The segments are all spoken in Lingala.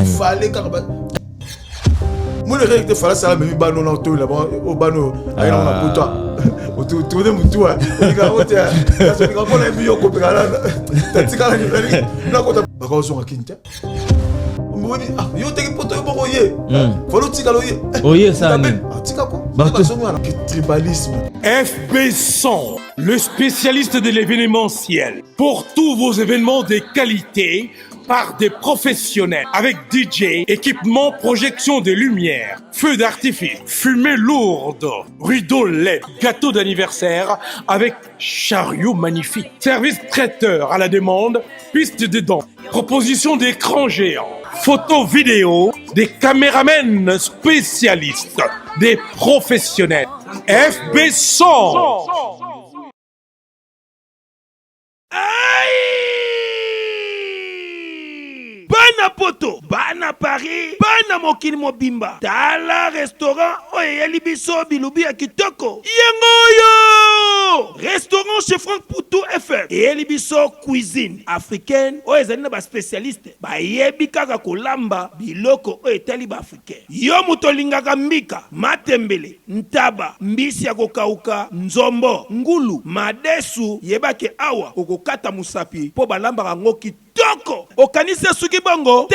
fallait quand moi le règle de fallait ça mais bano na to là-bas au bano aïe on a pour toi tout de mutu hein on dit quand on a mis au copéra t'as dit quand là quand ba ko so akinte moi dit ah yo te poto bo koye faut tika loye oye ça ni tika ko ba so na tribalisme. FB100, le spécialiste de l'événementiel. Pour tous vos événements de qualité, par des professionnels, avec DJ, équipement, projection de lumière, feux d'artifice, fumée lourde, rideau LED, gâteau d'anniversaire avec chariot magnifique, service traiteur à la demande, piste de danse, proposition d'écran géant, photos vidéo, des caméramens spécialistes, des professionnels. FB100. Bana poto, bana Paris, bana mokili mobimba. Tala restaurant oyeli biso bilubi ya kitoko. Yangoyo! Restaurant chez Franck Poutou FM. Eyeli biso cuisine africaine. Oyezali na ba spécialiste. Ba yebi kaka kolamba biloko oyetali ba africain. Yo muto lingaka mbika, matembele, ntaba, mbisi ya kokauka, nzombo, ngulu, madesu, yebake awa okokata musapi po balamba kango kitoko. Okanise suki bongo.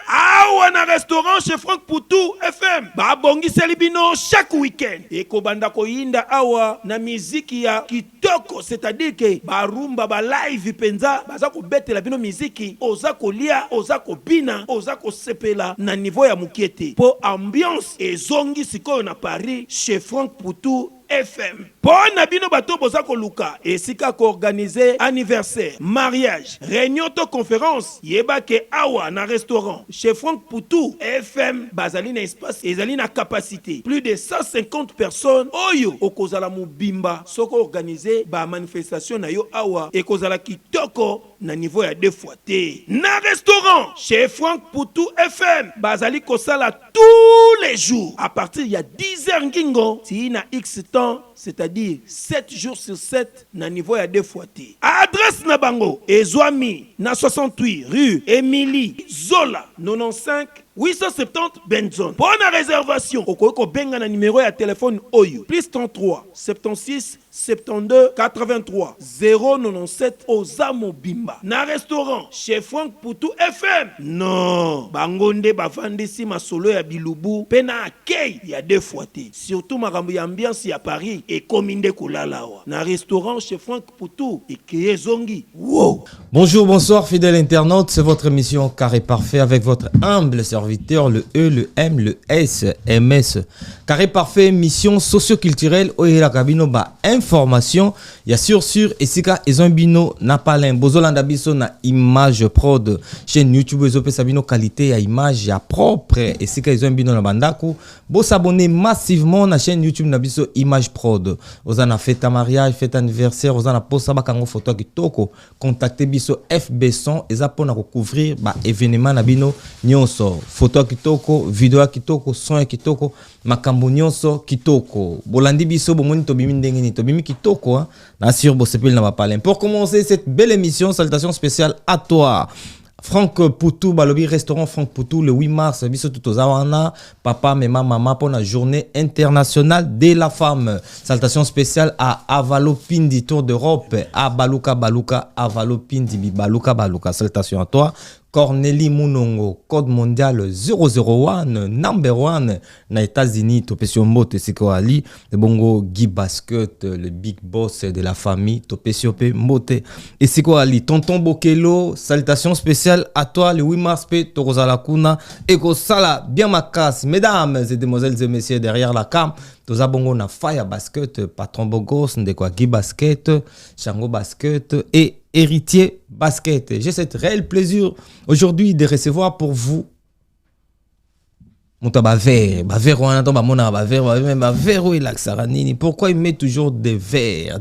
Awa na restaurant chez Franck Poutou FM. Ba bongi selibino chaque week-end. Eko banda ko yinda awa na miziki ya kitoko, c'est-à-dire que ba rumba ba live penza baza ko betela bino miziki, oza ko lia, oza ko bina, oza ko sepela na niveau ya mukiete. Po ambiance ezongi sikoyo na Paris chez Franck Poutou FM. Pona bino bato boza koluka esika ko organiser anniversaire, mariage, réunion to conférence, yeba ke awa na restaurant chez Franck Poutou FM bazali na espace ezali na capacité plus de 150 personnes. Oyo okozala mubimba soko organiser ba manifestation na yo awa ekozala kitoko na niveau ya 2 fois te. Na restaurant chez Franck Poutou FM bazali kosala tous les jours à partir ya 10h ngingo ti na X temps, c'est-à-dire 7 jours sur 7 na niveau ya 2 fois te. Adresse na bango ezwami na 68 rue Émilie Zola 95 870 Benzone. Pour la réservation, au benga na numéro ya téléphone Oyo plus 33 76 72 83 097 Ozamo Bimba. Na restaurant chez Franck Poutou FM. Non, bangonde bavandisi masolo ya bilubu pena akei ya 2 fois te. Surtout makambo ya ambiance ya Paris et kominde kolalawa. Na restaurant chez Franck Poutou et Kézongi. Wow. Bonjour, bonsoir fidèles internautes, c'est votre émission Carré Parfait avec votre humble serviteur, le E, le M, le S, MS. Carré Parfait, mission socio-culturelle, Oyela Kabino, ba information, ya sur Esika, Ezonbino, Napalin, Bozolanda Biso, na image prod, chaîne YouTube, Ezope Sabino, qualité, ya image, ya propre, Esika, Ezonbino, na bandaku, bo s'abonner massivement na chaîne YouTube, na Biso, image prod. Ozana fête à mariage, fête anniversaire, Ozana post sabakango photo kitoko, contactez Biso FB100, Ezapona recouvrir, ba événement na bino, nyonso. Photo kitoko, vidéo kitoko, son kitoko, makambo nyonso kitoko. Bolandi biso bomoni tobimi ndengeni tobimi kitoko hein. Na sur bosepel na bapalin. Pour commencer cette belle émission, salutations spéciales à toi. Franck Poutou, balobi restaurant Franck Poutou le 8 mars, biso tutozawana, papa, maman pour la journée internationale de la femme. Salutations spéciales à Avalopindi, Tour d'Europe, à Baluka, Avalopindi, Baluka. Salutations à toi. Cornélie Mounongo, code mondial 001, number 1, na États-Unis, Topesio Mbote, Siko Ali, le bongo Guy Basket, le big boss de la famille, Topesio Mbote, et Siko Ali, tonton Bokelo, salutations spéciales à toi, le 8 mars, Torozala Kuna, Eko Sala, bien ma casse, mesdames et demoiselles et messieurs derrière la cam, Toza bongo na Fire Basket, patron Bogos, ndekwa Guy Basket, Chango Basket, et Héritier Basket. J'ai cet réel plaisir aujourd'hui de recevoir pour vous pourquoi il met toujours des verres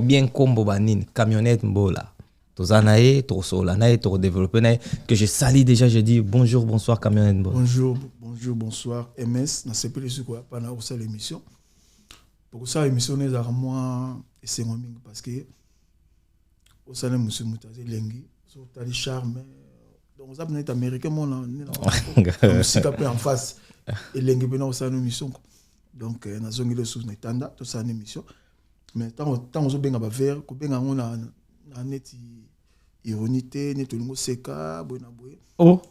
bien combo banine camionnette mbola tozanae tosolanae to développer que je salue déjà. Je dis bonjour, bonsoir camionnette mbola. Bonjour, bonsoir MS na sepeli quoi pendant cette émission. Pour ça émission les moi et c'est parce que au salon monsieur Moutazi Lengi, so tali charme Donc ça peut américain mon c'est un peu en face et l'engagement au sein de mission. Donc na zone de sous netanda tout ça une émission. Mais tant on bien ba vers ko bien on a net ironité net le seka bona boye. Oh.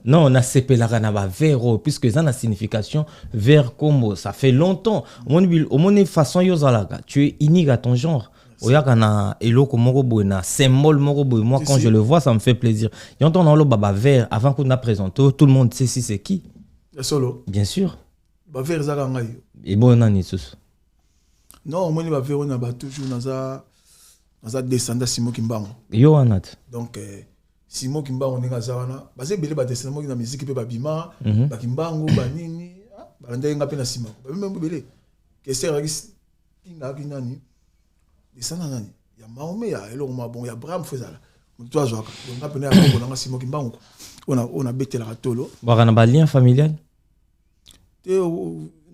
Non, on a sepé la rana vero puisque ça a signification vers comme ça fait longtemps. Au moins façon yozalaga, tu es unique à ton genre. Oyakana eloko moko boy na symbole moko boy. Moi quand je le vois, ça me fait plaisir. Y entend dans le baba vert avant qu'on a présenté, tout le monde sait si c'est qui. Solo. Bien sûr. Ba vert zaka ngai. Et bon nani tous. Non, moi ba vert on a toujours naza descendant Simon Kimbango. Yo anat. Donc Simon Kimbango on est zawana. Basé belé ba descendant na musique pe ba bima, ba Kimbango ba nini, ba ndenge ngape na Simon. Ba même belé. Que c'est ragis kinga kinani. Descendant nani. Ya Maomé ya eloko mabon ya Abraham Fezala. Toi joaka. Donc ngape na ya na Simon Kimbango. On a bêté la ratolo. Ba na lien familial. Te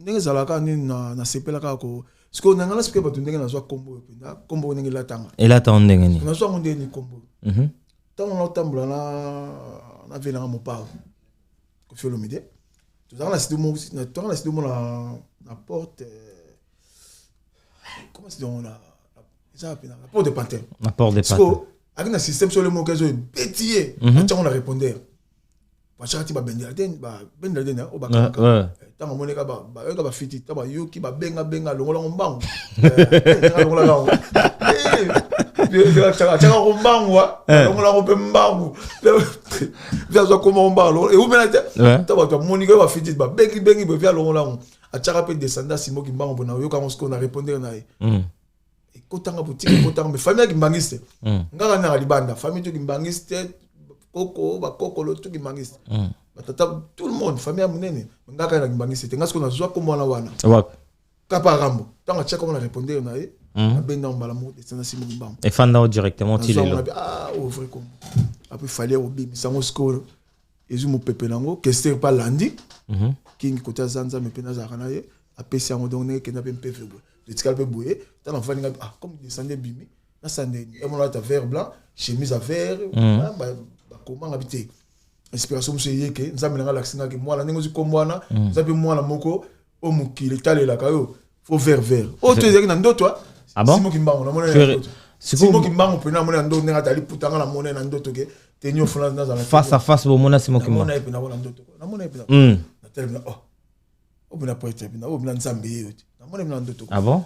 ndenge zalaka ni na sepela ko parce que on a l'aspect que tu ndenge na zo combo combo ndenge la tanga. Et là t'en ndenge ni. Na zo ndenge ni combo. Tant on tambla na vela mo pa. Ko fait le midi. Tu dans la studio na dans la studio la porte comment c'est on la ça appelle la porte de panthère. La porte de panthère. Parce que avec un système sur le mot que je bétier, on a répondre. Bachati ba bendalden ba bendalden o ba kaka tanga moneka ba fiti taba yoki ba benga longola ngombangu longola ngombangu chaka ngombangu longola ngombangu via zo koma ngombangu e ubena taba to monika ba fiti ba bengi via longola ngombangu achaka pe descenda Simon Kimbangu bona yoka ngosko na répondre na e kotanga boutique kotanga me famille kimbangiste ngaka na libanda famille kimbangiste Coco, Coco, l'autre qui mangiste. Tout le monde, famille à Mounene, ngaka na kimbangiste. Nga ce qu'on a joie comme on a wana. Kaparambo. Tant que check on a répondu on a eu. Ben dans balamo descendre Simon Kimbango. Et fanda directement tu l'es. Ah, ouvre comme. Après fallait au bim, ça mon score. Et je me pepe nango, que c'était pas lundi. King côté Zanza me pena zakana ye. Après si on donne que n'a pas PV. Le ticalpe boué, tant enfant ah comme descendre bimi. Na sandé. Et mon là vert blanc, chemise à vert, comment habiter inspiration monsieur yeke nzambe nga laxinga ke mwana ningo zikomwana nzambe mwana moko o mukile talela kayo faut vert o to ezaki na ndoto ah bon Simon Kimbango na mona Simon Kimbango pena mona ndoto nga tali putanga na mona na ndoto ke tenyo fona na face à face bo mona Simon Kimbango na pena na ndoto na mona pena na tele o bina poete bina o bina nzambe yoti na mona na ndoto ah bon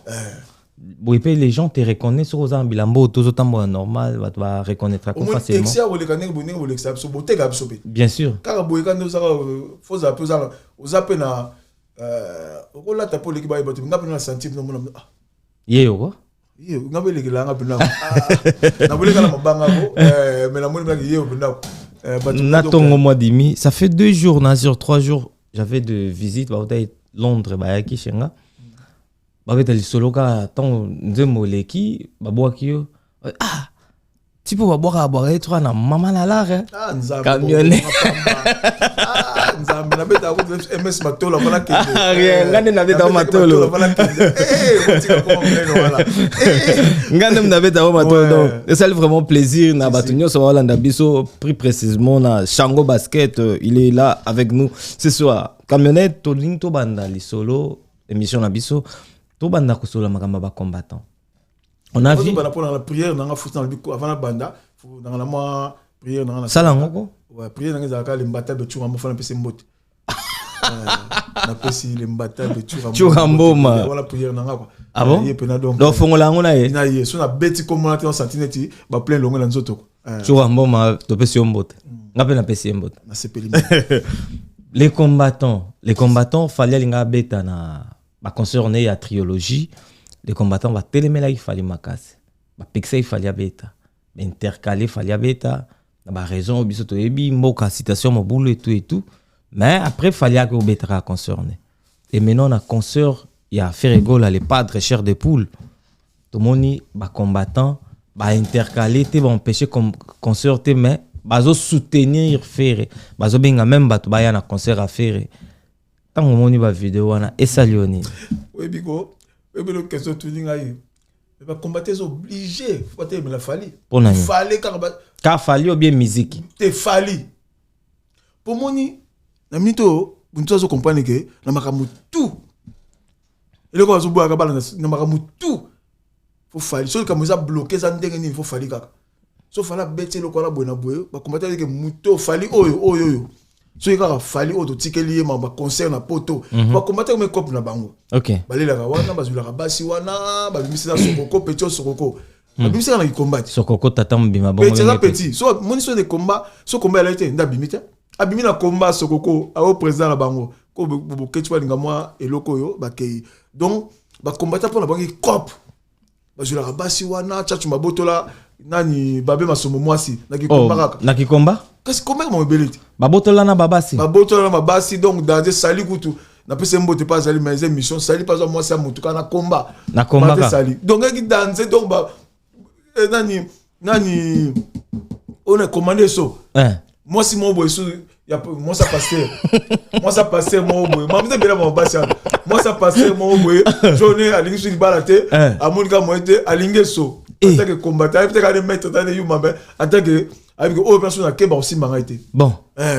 oui, les gens te reconnaissent sur les ambulambo, tout autant normal, va reconnaître facilement. Bien sûr. Car faut zapper na rola tapo l'équipe ba tu ngapena sentir no mona. Yeo quoi? Yeo ngapele kila ngapena. Na bole kala mabanga ko mais na mona yeo bina. Natongo mois demi, ça fait 2 jours, sur 3 jours, j'avais de visite ba Londres ba yaki chenga. Babeta li solo ka tant nzembo leki babwaki yo ah tipo babwaka toi na mama na lara ah nzambe camionnette ah nzambe na beta ko MS matolo bana kende rien ngane na beta matolo tika ko mbeno wala ngane na beta matolo donc ça fait vraiment plaisir na batunyo so wala ndabiso plus précisément na Shango Basket il est là avec nous ce soir camionnette to link to banda li solo émission na biso tout banda kosola makamba ba combattant on a vu pour la prière dans la foot dans le bico avant la banda dans la moi prière dans la sala ngoko ouais prière dans les le mbata de chura mofana pese mbote na pesi le mbata de chura mboma voilà prière dans quoi ah bon donc fongola ngona ye na ye so na beti comme on a en sentinelle ba plein longo na nzoto chura mboma to pesi mbote ngape na pesi mbote na sepeli les combattants fallait linga beta na ba concerné à trilogie les combattants va télémela il fallait makase ba pexer il fallait beta intercaler fallait beta ba raison biso to ebi mboka citation mo boulot et tout mais après fallait que beta concerné et maintenant on a concert il y a Ferrégol les padres chers de poule tout moni ba combattant ba intercaler te ba empêcher comme concert te mais bazo soutenir faire bazo benga même ba to ba ya na concert à faire. Tant que mon va vidéo wana et salioni. Oui bigo, oui mais le question tout ninga yi. Mais ba combattre obligé, faut te me la fallait. Fallait car Car Fali ou bien musique. Te Fali. Pour moi, na mito, vous ne comprenez que na makamu tout. Et le quoi, zobo akabala na makamu tout. Faut Fali. Sauf que ça bloqué ça ndenge il faut Fali kaka. Sauf Fali bête le quoi la bonne boye. Ba combattre que muto Fali oyo. So kaka Fali oto tikeli ma concert na poto. Ba combattre me cop na bango. OK. Balela ka wana bazula ka basi wana ba bimisa sokoko petit sokoko. Ba bimisa na combat. Sokoko tatam bima bongo. Petit. So moni so de combat, so combat elle était nda bimita. Abimi na combat sokoko au président la bango ko bo ketwa linga moi eloko yo bakei donc ba combattre pour la bango cop ba jula rabasi wana chachu mabotola nani babe masomo mwasi na ki combat kaka na ki combat qu'est-ce comment mon beliti babotola na babasi donc dans des sali kutu na pese mbote pas sali mais émission sali pas moi ça mutuka na combat sali donc qui danser donc ba nani on a commandé ça moi si mon boy moi ça passait moi me bien mon bassin moi ça passait mon boy journée à l'ingi sur balate à monika moite à l'ingi so en tant que combattant peut-être aller mettre dans les humains en tant que avec autre personne à Keba aussi m'a été bon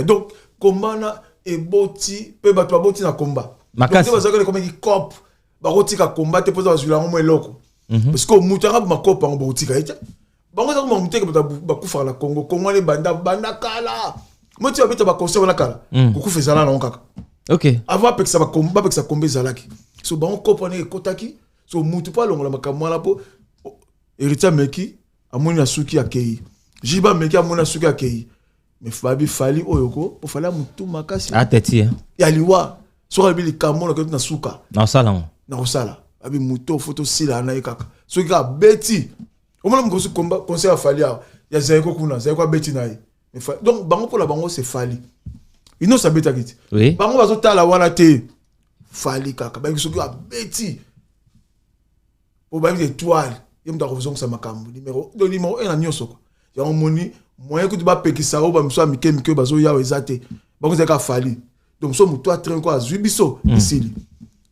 donc combat na et boti peut battre boti na combat makasi donc c'est comme qui cop ba rotika combat te poser sur la moins loko parce que mutara ma cop en botika ita bango za muteka ba kufa la Congo les banda kala. Moi, tu as vu ta conseil na kala. Beaucoup fait ça là non kaka. OK. Avant que ça va combat que ça combat zalaki. So ba on comprendre kotaki. So mutu pa longola makamwa la po. Héritier meki amoni na suki akei. Jiba meki amoni na suki akei. Mais Fabi Fali oyoko pour fala mutu makasi. Ateti. Ya liwa. So ka bili kamona na suka. Na sala. Na sala. Abi mutu photo sila na kaka. So ka beti. Au moins mon combat conseil a Fali ya zeko kuna, zeko beti na yi. Donc bango pour la bango c'est Fali ils n'ont sabé ta kiti oui bango bazo tala wana te Fali kaka ba kiso ka beti o ba une étoile yem da revision sa makambo numéro 1 na nyoso ko ya moni moyen que tu ba pekisa o ba mso mikemike bazo ya ezate bango zeka Fali donc so muto a train ko azubiso isili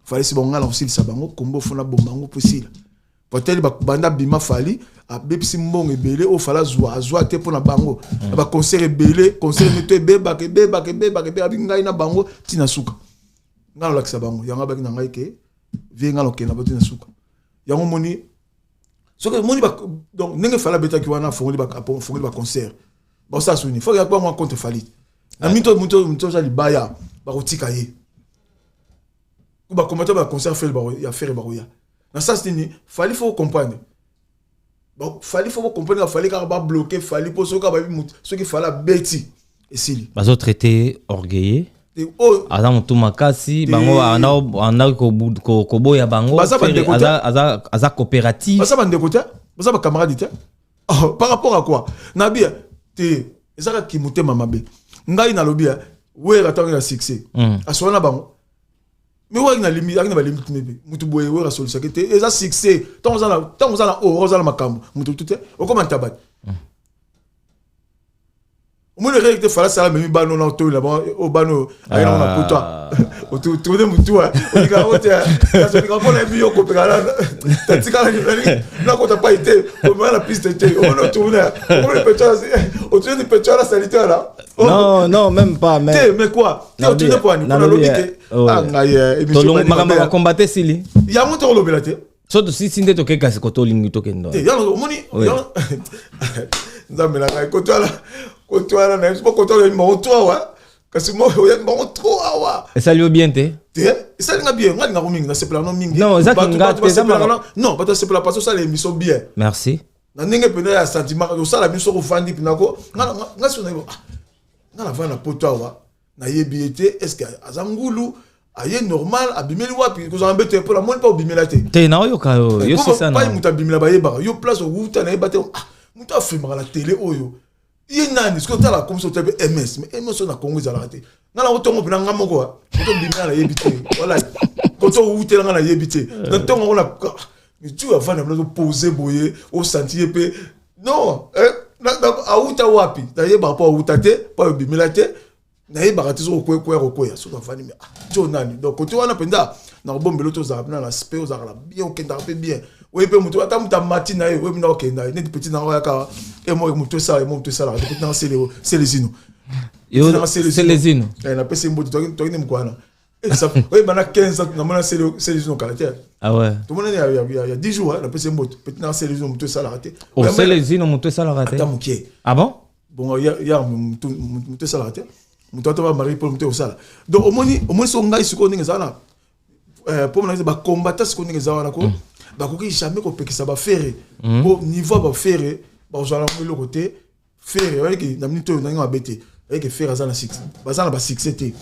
Fali si bango la aussi sa bango kombo fona bombango possible peut-être banda bima Fali a bepsi mbongo ebele o fala zwa te pona bango ba concert ebele concert meto beba abi ngai na bango tina suka ngalo lakisa bango yanga baki na ngai ke vie ngalo ke na botina suka yango moni soki moni ba donc nenge fala beta ki wana fongoli ba concert ba sa suni faut ya kwa moi contre Fali na mito za libaya ba kotika ye ku ba commenter ba concert fait ba ya faire ba ya na ça c'est ni Fali faut comprendre. Bon, Fali faut comprendre qu'il fallait qu'on va bloquer Fali pour ceux qui fallait bêti et si les autres étaient orgueilleux adam tout makasi bango ana ko boya bango aza coopérative ça bande côté ça ba camarade par rapport à quoi nabia te ezaka ki mutema mabe ngai na lobia we ratanga na succès asona bango mais ouais na limite na limite mebe mutu boye we ra solution kete eza succès tant on a rosa la makambo mutu tout o comment tabat o mo le règle de fala sala memi bano na to là bas au bano ay na poto o tu de mutu o diga o te ça diga ko na bio ko pegala tatika na ko ta pas été o ma la piste te o no tourner o le pétage o tu de pétage la sanitaire là non même pas mais quoi tu ne pas ni na logique makambo combattre sili ya moto ko lobela te so to si sinde to keka se ko to lingi to kendo ya no moni nzambe na ko to ala na ko to ala mo to wa kasi mo ya mo to wa ça lui bien te ça nga bien nga mingi na se plano mingi non ça kinga te non pas se plano parce ça les émissions bien merci na ninge pena ya sentiment ko ça la biso ko fandi pinako nga so na nga la vana poto wa na yebiete est-ce que azangulu aye normal abimeli wapi ko za mbete pour la monde pas obimela te na yo ka yo c'est ça pas muta bimela ba yeba yo place wuta na yebate muta filma la télé oyo ye nani ce que ta la comme ça te MS mais MS na Congo za la te na la otongo pina nga moko ko bimela na yebite voilà ko to wuta nga na yebite na tongo na tu vas vana na poser boyer au sentier pe non na auta wapi na yeba pas wuta te pas obimela te na yeba te so ko ya so na fani mais jo nani donc tu wana penda na bombelo to za na aspect za la bien okenda pe bien Oui, peut mutu ata muta matina e oui mina okenda ne petit na ka et moi mutu ça petit na c'est les ino. C'est les ino. Et na pese mboto to ni mkwana. Et ça oui bana 15 ans na mona c'est les ino caractère. Ah ouais. Tout le monde il y a 10 jours na pese mboto petit na c'est les ino mutu ça la raté. Oh c'est les ino mutu ça la raté. Ah bon? Bon il y a mutu ça la raté. Mutu to ba mari pour mutu ça. Donc au moins so ngai siko ninga sana. Pour na ba combattre siko ninga sana ko. Bakoki jamais ko pekisa ba faire bon niveau ba faire ba zala le côté faire avec na minute na nga bete avec faire za na 6 bazana ba 6 était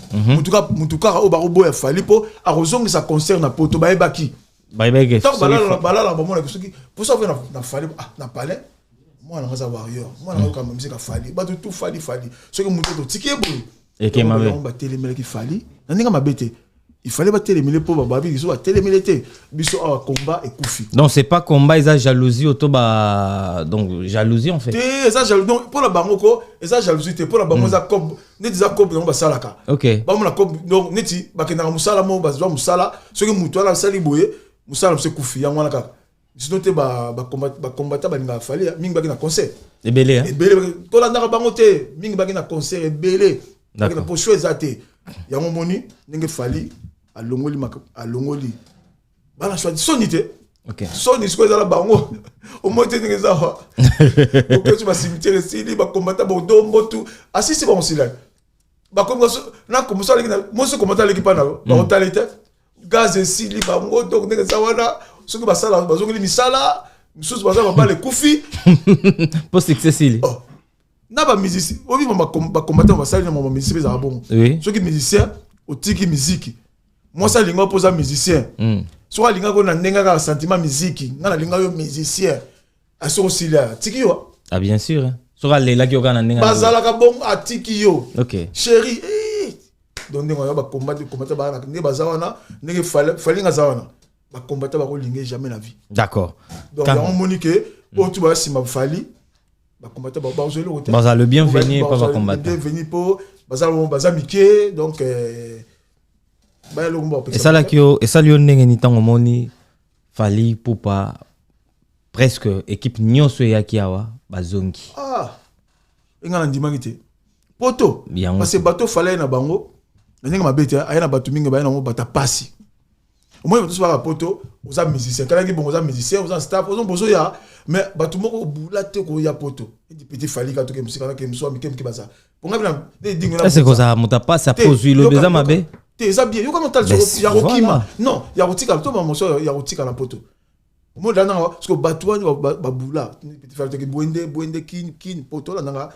mutuka o ba robo ya fali po a rozongi sa concert na poto ba ebaki ba ebaki tant balala ba mona kusuki pour ça na fali na palais moi na za warrior moi na ka musique fali ba tout fali ce que mutu to tiki eboy et que ma ba télémele ki fali na ninga mabete. Il fallait pas téléméler pour Bababi, ils ont téléméler, biso a combat et koufi. Donc c'est pas combat, ils ont jalousie autoba, donc jalousie en fait. Ça jalousie donc pour la bangoko, ça jalousie pour la bango ça comme net ça comme dans basalaka. OK. Ba mona comme donc neti ba kena musala mo ba zwa musala, ce que muto la sali boye, musala se koufi ya mwana kaka. Sinon te ba combattre ba ninga fali mingi ba na concert. Et belé hein. Et belé to la ndaka bango te, mingi ba na concert et belé. Ba na pour choisir te. Ya mo moni ninge fali alongoli bana choisi sonité. OK. Soni siko za la bango au moins te ngeza wa. OK tu vas cimetière sili ba combattre ba dombo tout. Assisi ba onsila. Ba comme na comme ça moi ce commentaire l'équipe na ba hotelité gaz sili bango donc ngeza wana ce que ba sala ba zongeli misala misusu ba za ba le kufi pour succès sili. Oh. Na ba musicien obi ba combattre ba sala na ba musicien za bon. Oui. Ceux qui musicien au tiki musique. Moi ça linga posa musicien. Soit linga ko na ndenga ka sentiment musique, ngana linga yo musicien. Aso aussi là, tiki yo. Ah bien sûr. Hein. Soit les là qui na ndenga. Bazala ka bon a tiki yo. OK. Chérie, donc ndenga yo ba combattre ba na ne bazawana, ne falinga zawana. Ba combattre ba ko linga jamais la vie. D'accord. Donc on monique o tu ba si ma fali ba combattre ba ozeli côté. Bazala le bienvenu pas va combattre. Bienvenu pour bazala mike donc et ça là et ça lui ndenge ni tango moni fali pupa presque équipe nyonso ya kiawa bazongi ngana ndimaki te poto parce que bateau fallait na bango ndenge mabete ayana batu mingi bayana mo bata pasi au moins bateau ba poto oza musicien kala ki bongo oza musicien oza staff oza bozo ya mais batu moko bula te ko ya poto et petit fali ka to ke musika ke mso mi ke baza ponga bina dingo na c'est que ça muta pas ça pose le deuxième mabe ça bien yo quand on ya rokima non ya rotika to ba moso ya rotika na poto mo dana parce que batouani ba bula petit frère te boende kin poto la nanga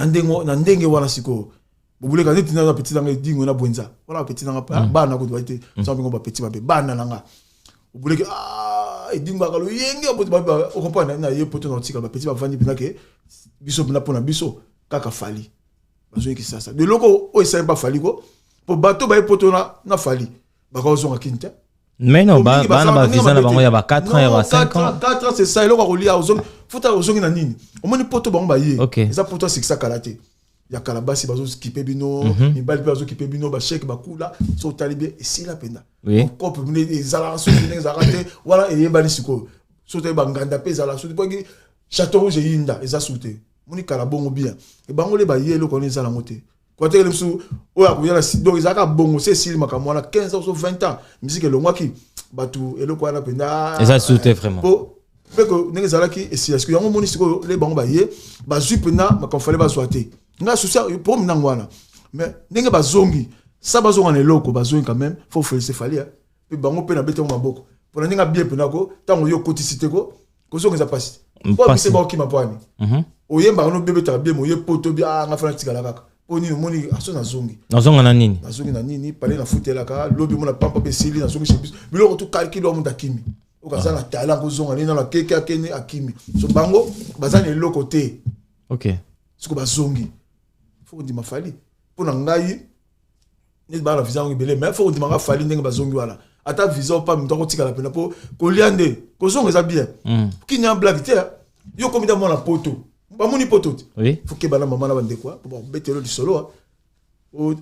ndenge wana siko bobule ka neti na petit nanga dingo na bwenza wala petit nanga ba na ko doite ça bingo ba petit ba ba na nanga bobule ke dingo ka lo yenge ba o comprendre na ye poto na rotika ba petit ba vandi bina ke biso bina pona biso kaka fali bazo ki ça de loko o isa pas fali ko pour bateau ba poto na fali ba ko zonga kinta mais non ba visa na bango ya ba 4 ans ya ba 5 ans 4 ans c'est ça eloko ko lia ozonga futa ozongi na nini o moni poto bango ba ye eza poto c'est ça kalaté ya kalabasi bazo skiper bino ni bal bazo skiper bino ba chèque ba kula so talibé et c'est la penda ko pe mine ezala so bino ezala raté voilà et yebani siko so te ba nganda pe ezala so te château rouge yinda eza souté moni kalabongo bien e bango le ba ye eloko ni ezala moté. Quand tu es sous donc ils ont bon c'est si makamwana 15 ans ou 20 ans musique le moi qui batu et le quoi la penda et ça sauté vraiment pour que nenge zalaki et si est-ce que yango moni siko les bango ba ye ba zupena makafale ba soité nga soucia pour mnangwana mais nenge ba zongi ça ba zonga ne loko ba zongi quand même faut féliciter fali puis bango pe na bete mo maboko pour na ninga bien pena ko tango yo kotisité ko zonga za passe pour c'est ba ki mapwani oyemba no bebe ta bien mo ye poto bien nga fana tikala kaka oni moni aso na zongi na nini pale na futela ka lobi mona pampa besili na zongi chebis biloko to calcul o munda kimi o kaza na talent ko zonga ni na keke akene akimi so bango bazani eloko te OK siko bazongi faut ndima fali pona ngai ni ba la visa ngi bele mais faut ndima nga fali ndenge bazongi wala ata visa pa mtoko tika la pena po ko liande ko zonga za bien kinya blague te yo komida mona poto ba moni poto oui faut que bana maman la bande quoi bon betelo du solo o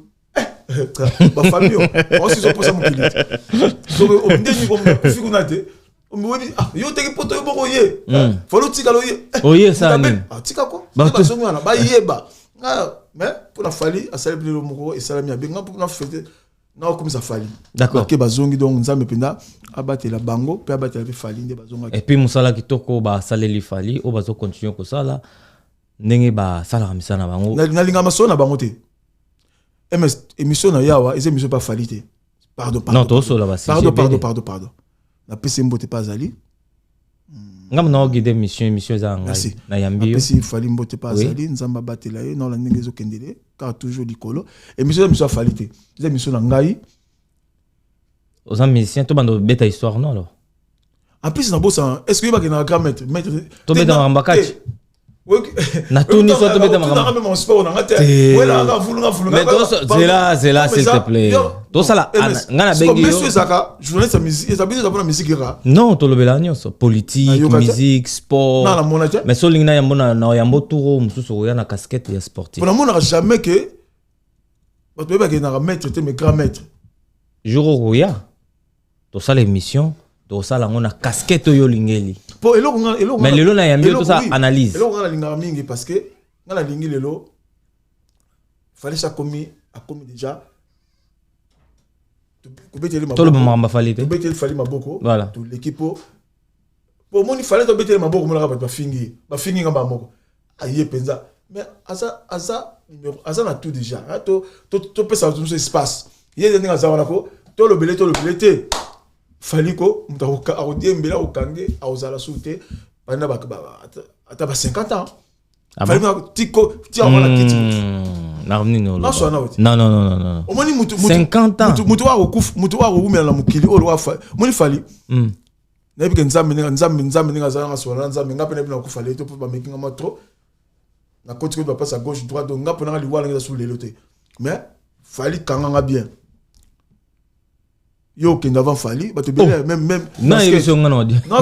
ba famille on se pose mon kilite so o ndeni ko fiku nate yo teki poto yo boko ye falo tika lo ye oye ça ni tika ko ba songo wana ba yeba mais pour la fali asali bilo moko esalami abenga pour na fete na ko misa fali d'accord ke bazongi donc nzambe penda abatela bango pe abatela pe fali nde bazonga et puis musala kitoko ba saleli fali o bazo continuer ko sala ndenge ba sala kamisa na bango na linga masona bango te ms émission na yawa eze émission pas fali te pardon non to so la ba pardon na pese mbote pas ali ngam na guide mission za ngai na yambi pese fali mbote pas ali nzamba batela ye na la ndenge zo kendele car toujours likolo émission fali te eze émission na ngai aux musiciens to bando beta histoire non alors en plus na bossa est-ce que il va que na grand maître to beta mambakati na tout ni so to beta mambakati même en sport na ngate wala nga vulunga mais c'est là s'il te plaît to sala ngana bengi yo saka journaliste musique ça bien la musique ra non to lobela nyonso politique musique sport na mona mais so lingna ya mona na ya mboturo mususu ya na casquette ya sportif pour na mona jamais que ba to ba que na maître te mes grand maître jour roya to sala émission to sala ngona casquette yo lingeli po elo mais lelo na yambi to sa analyse elo ngala linga mingi parce que ngala lingi lelo fallait ça commis déjà tout le moment m'a fallu to betel fali maboko voilà tout l'équipe pour moi il fallait to betel maboko mo la ba fingi ngamba moko aye penza mais asa na tout déjà to pesa tout ce espace yé ndinga za wana ko to le belé fali ko mutaka aodiembela okange aozala soute bana ba ata ba 50 ans fali tiko tia wana kiti non omoni mutu 50 ans mutu wa rumela na mukili o lo fa moni fali na bika nzambe ninga za ngasona nzambe ngape na bina ku fali to ba making ma trop na côté ko ba passe à gauche droite donc ngape na liwala ngi sur lelote mais fali kanga bien yo kenda avant fali ba te bele même na yeso ngana di non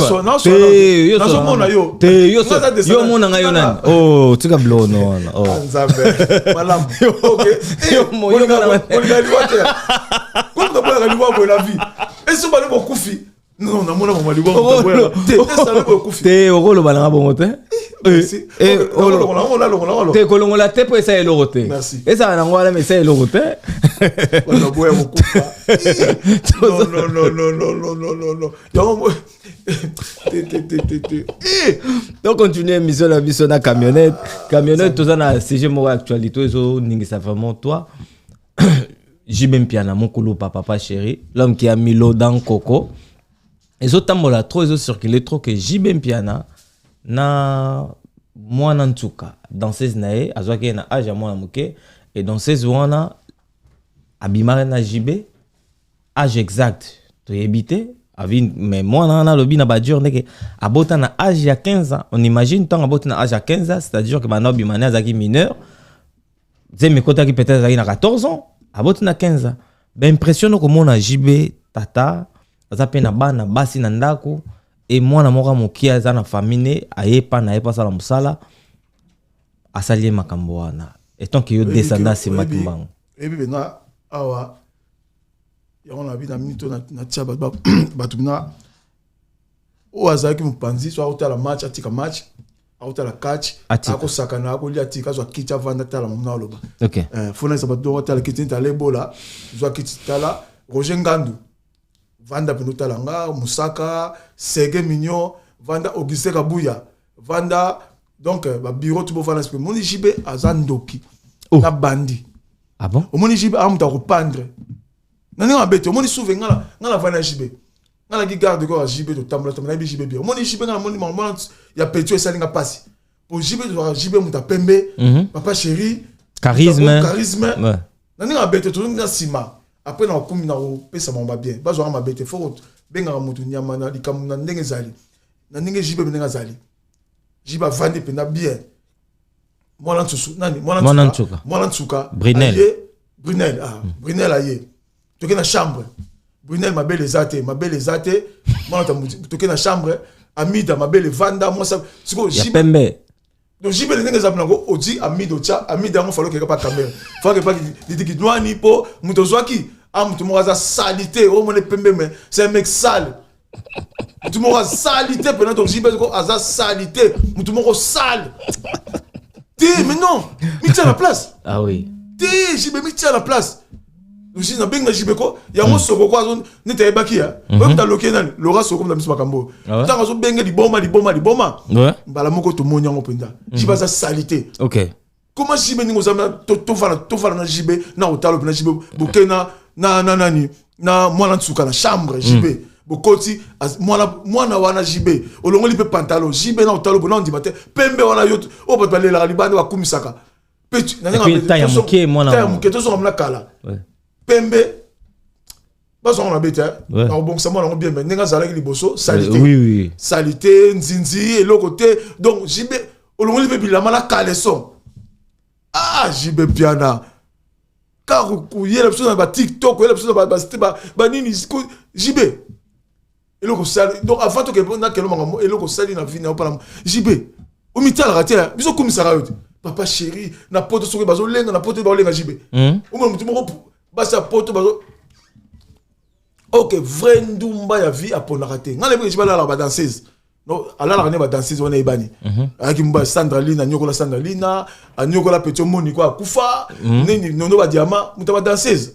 mona yo yo mona ngayo nani oh tika blow no oh nzambe malam okay yo mona ko ba liwa ko la vie eso ba le kufi non na mona mama liwa ko te okolo bana bongo te te kolongola te po esa eloko te esa na ngwala me esa eloko te ona boya mokufa non donc continuer émission la mission na camionnette tout ça na CG mo actualité zo ningisa vraiment toi JB Mpiana mon kolo papa chéri l'homme qui a mis l'eau dans coco et autres tambola trop ils ont circulé trop que JB Mpiana na mwana ntuka danseuse nae azwaki na âge ya mwana moke et danseuse wana abimare na JB âge exact to yebite avi mais mwana na lobi na bajur ndeke abota na âge ya 15 ans on imagine tant abota na âge ya 15 ans c'est-à-dire que bana bimane azaki mineur zeme kota ki peut-être azaki na 14 ans abota na 15 ans ben impressionne ko mona JB tata azape na bana basi na ndako et mwana moka mokia za na famille ayepa na yepa sala musala asalié makambo wana et tant que yo descendant c'est matumbango et puis na awa ya on a vu na minute na tia batumina o azaki mupanzi so auta la match atika match auta la catch ako sakana ako lia tika so kicha vanda tala muna loba OK fona sa bato tala kitin tala bola zo kitala Roger Ngandu vanda peno talanga musaka sege mignon vanda Auguste Kabuya vanda donc ba bureau tout bofana esprit moni jibe azandoki na bandi ah bon moni jibe amuta rependre nani ngabete moni souve ngala vana jibe ngala ki garde ko jibe to tamla tamla bi jibe bien moni jibe ngala moni maman ya petio esalinga pasi pour jibe to jibe muta pembe papa chéri charisme nani ngabete to ngina sima après na komi na pesa mamba bien bazo ma bete faut benga mutu nyama na likamu na ndenge zali na ndenge jibe benga zali jiba vandi pena bien mwana tsusu nani mwana tsuka Brunel Brunel aye toke na chambre Brunel mabele zate mwana toke na chambre Amida mabele vanda moi ça siko jibe pembe donc jibe ndenge zapna ko odi Amida cha Amida mo falo ke pa caméra faut que pas dit douani po muto zwaki muto mo za salité o mo ne pembe mais c'est un mec sale Tout le monde a salité, pendant que JB a salité. Tout le monde a sale. Mais non, il tient la place. Ah oui. JB, il tient la place. Je suis bien JB, il y a un soko quoi, n'était pas qui, même dans le Laura Soko, dans le Makambo. Tant que bien di boma. Ouais. Bala moko to monya ngopenda. JB a salité. Ok. Comment JB ni ngozama to fala na JB na hôtel na JB bokena na mwana tsuka na chambre JB. Bokoti mwana wana JB olongoli pe pantalon JB na hôtel bona on dit matin pembe wana yo o ba balela libande wa kumisaka. Petu na nga ta ya muke mwana. Ta ya muke to so mna kala. Pembe bazo on abeta na bon ça mwana bien mais nga zalaki liboso salité. Oui. Salité nzinzi et l'autre côté donc JB olongoli pe bilama na caleçon. Ah, JB Piana. Car il y a l'option dans TikTok, il y a l'option dans nini JB. Et le sali. Donc avant que on a et le sali na vie na pas JB. Au mital raté, biso comme ça papa chéri, na poto soki bazo lenga na poto ba lenga JB. Au moins mutu moko basa poto bazo. OK, vrai ndumba ya vie a pona raté. Ngale be JB la danseuse. Non, alors on est danseuse on est bani. Avec mba Sandra Lina, nyokola Sandra Lina, nyokola Petit Moni quoi kufa, nini nono ba diamant, muta danseuse.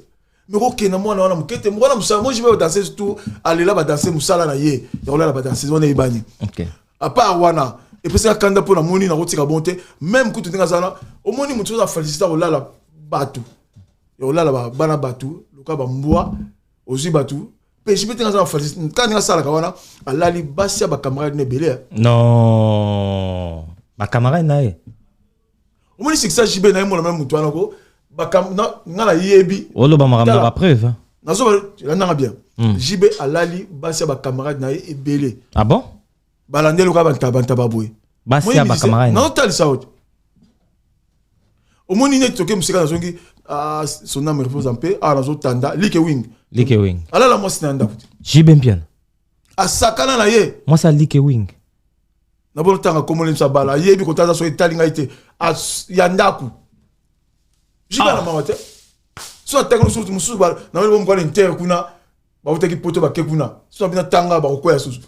Mais OK na mwana wana mukete, mwana musala, moi je vais danseuse tout, aller là ba danser musala na ye. Ya là ba danseuse on est bani. OK. À part wana, et puis ça kanda pour na moni na rotika bonté, même kutu tinga zana, au moni mutu na féliciter o la batu. Ya là ba bana batu, luka ba mbwa, ozi batu. Mais je peux te dire quand il y a ça, la libassia, ma camarade n'est belé. Non, ma camarade n'est. Au moins, c'est que ça, JB n'a pas même mouton. Na yebi. Oh, le bamara n'a pas preuve. Na so, là bien. JB a lali bassia, ma camarade n'est belé. Ah bon? Balande le cas bantababoué. Bassia, ma camarade. Non, t'as le saut. Au moins, il n'est toqué, monsieur Kanazongi. Son nom repose en paix. Ah, nazo tanda. Like Wing. Alors là, moi, c'est un david. J'ai bien bien. À Sakana na ye. Moi, ça Like Wing. Na bon tanga comme on sa bala. Ye bi ko taza so italinga ite. A yandaku. J'ai pas la mamate. So tanga so musu bala. Na mo mo ko inter kuna. Ba utaki poto ba kekuna. So bina tanga ba ko ya susu.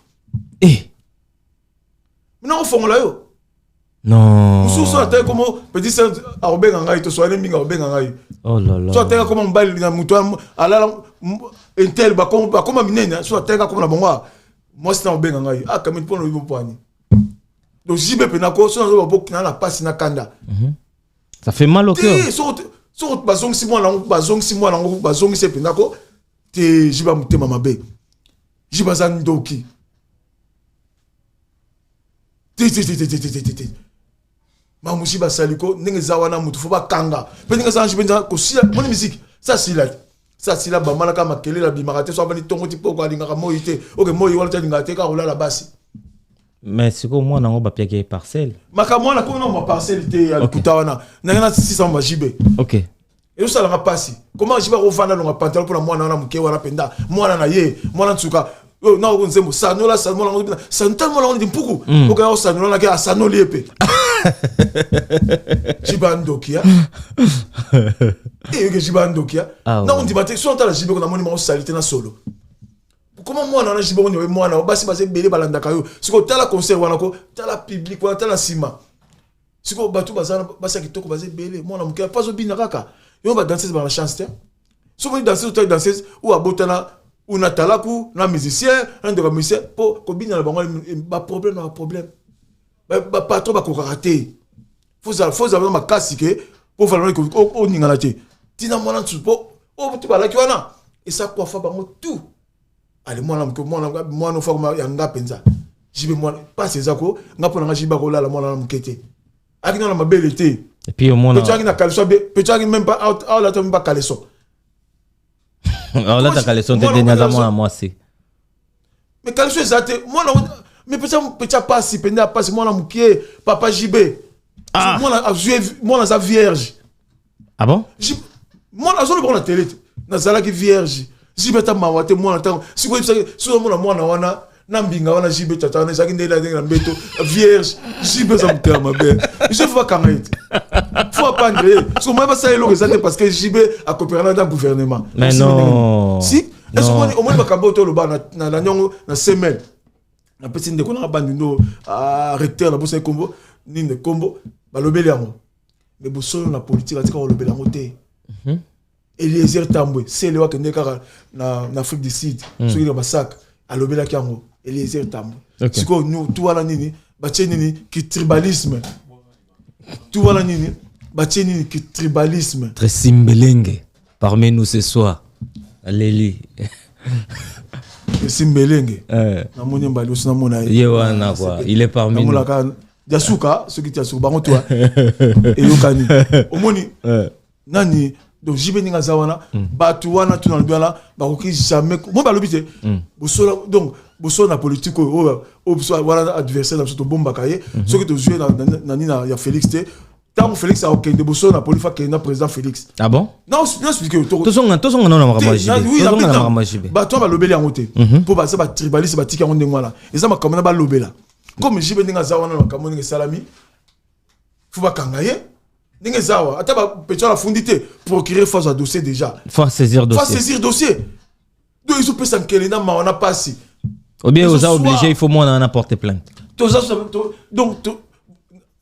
Mina ko fongola yo. Non. Musu so tanga comme petit saint a obenga ngai to so ane minga obenga ngai. Oh là là. So tanga comme mbali na mutu alala intel ba comme minene. So tanga comme na bonga. Moi c'est na obenga ngai. Ah kamit pono bibo poani. Donc JB penako so na ba na la passe na kanda. Ça fait mal au cœur. So bazong 6 mois là bazong se penako te jiba mutema mabe. Jiba zandoki. Mamushi basaliko ndenge zawana mutu fo bakanga pe ndenge za njibenza ko sila moni musique ça sila ba malaka makele la bimarate so abani tongo tipo ko alinga moyite OK moyi wala talinga te ka rola la basi mais c'est comme moi nango ba piaké parcelle maka mwana ko na ma parcelle te ya kutawana na 600 ba jibe OK et ça la pasi comment jiba ko vanda longa pantalon pour mwana na muke wana penda mwana na ye mwana tsuka na ko nzembo sanola sanola ngobina santal mola ngodi mpuku OK ya sanola na ke asanoli epe Jibandokia. Et que Jibandokia. Non, on dit que si on a la Jibo, on a mon salité na solo. Comment moi on a Jibo, on a moi on basi basi belé balanda kayo. Si on a la concert on a ko, t'as la public, on a la cima. Si on batu bazana basi kitoko basi belé, moi on a pas au binaraka. Et on va danser dans la chance. Si on danser ou danser ou à botana ou na talaku, na musicien, un de musicien pour combiner la bango pas problème. Pas trop raté. Faut avoir ma casse pour faire que on n'y en a été. Tina moi tu peux tu vas là qui wana et ça quoi faire tout. Allez moi non faut que yanga penza. J'y vais moi pas ces ako nga pour nga jiba ko là moi na mukete. Aki na ma belle été. Et puis au moins peut-être na caleçon peut-être même pas out là tu même pas caleçon. Alors là ta caleçon te dernièrement moi à moi c'est. Mais caleçon exact moi mais peut-être pas si pendant pas moi na mukie papa JB. Moi na vierge. Ah bon? Moi na zone pour la télé. Na zala ki vierge. JB ta mawate moi na tango. Si vous so moi na wana na mbinga wana JB tata na zaki ndela na mbeto vierge. JB za mutema mabe. Je faut kanga ite. Faut pas ngre. So moi pas ça elo exact parce que JB a coopéré dans le gouvernement. Mais non. Si est-ce que au moins makambo to loba na nyongo na semaine na petit ndeko na bandino recteur na bosa kombo ninde kombo balobeli yango mais boso na politique atika balobeli yango te Eliezer Tambwe c'est le wakende kaka na Afrique du Sud soki na basak alobela yango Eliezer Tambwe siko nous tout wala nini batie nini ki tribalisme tout wala nini batie nini ki tribalisme très simbelenge parmi nous ce soir Leli Simbelenge na moni mbali osina mona yewana quoi il est parmi nous Yasuka ce qui tient bango toi et yokani omoni nani donc jibe ninga zawana batu wana tu na lobela ba ko jamais mo ba lobité bosola donc bosola na politique o wala adversaire na soto bomba kaye ce qui te jouer na nina ya Félix te tant Félix a aucun de bosola na polifa que na président Félix ah bon non expliquer to songa na marama jibe ba to ba lobeli yango te pour ba ça ba tribaliste ba tika ngonde ngwala eza makamona ba lobela comme jibe ninga zawana na makamona salami faut ba kangaye ninga zawa ata ba petio la fundité procurer face à dossier déjà faut saisir dossier donc ils ont peut s'enquêter na maona passi ou bien aux obligé il faut moi en apporter plainte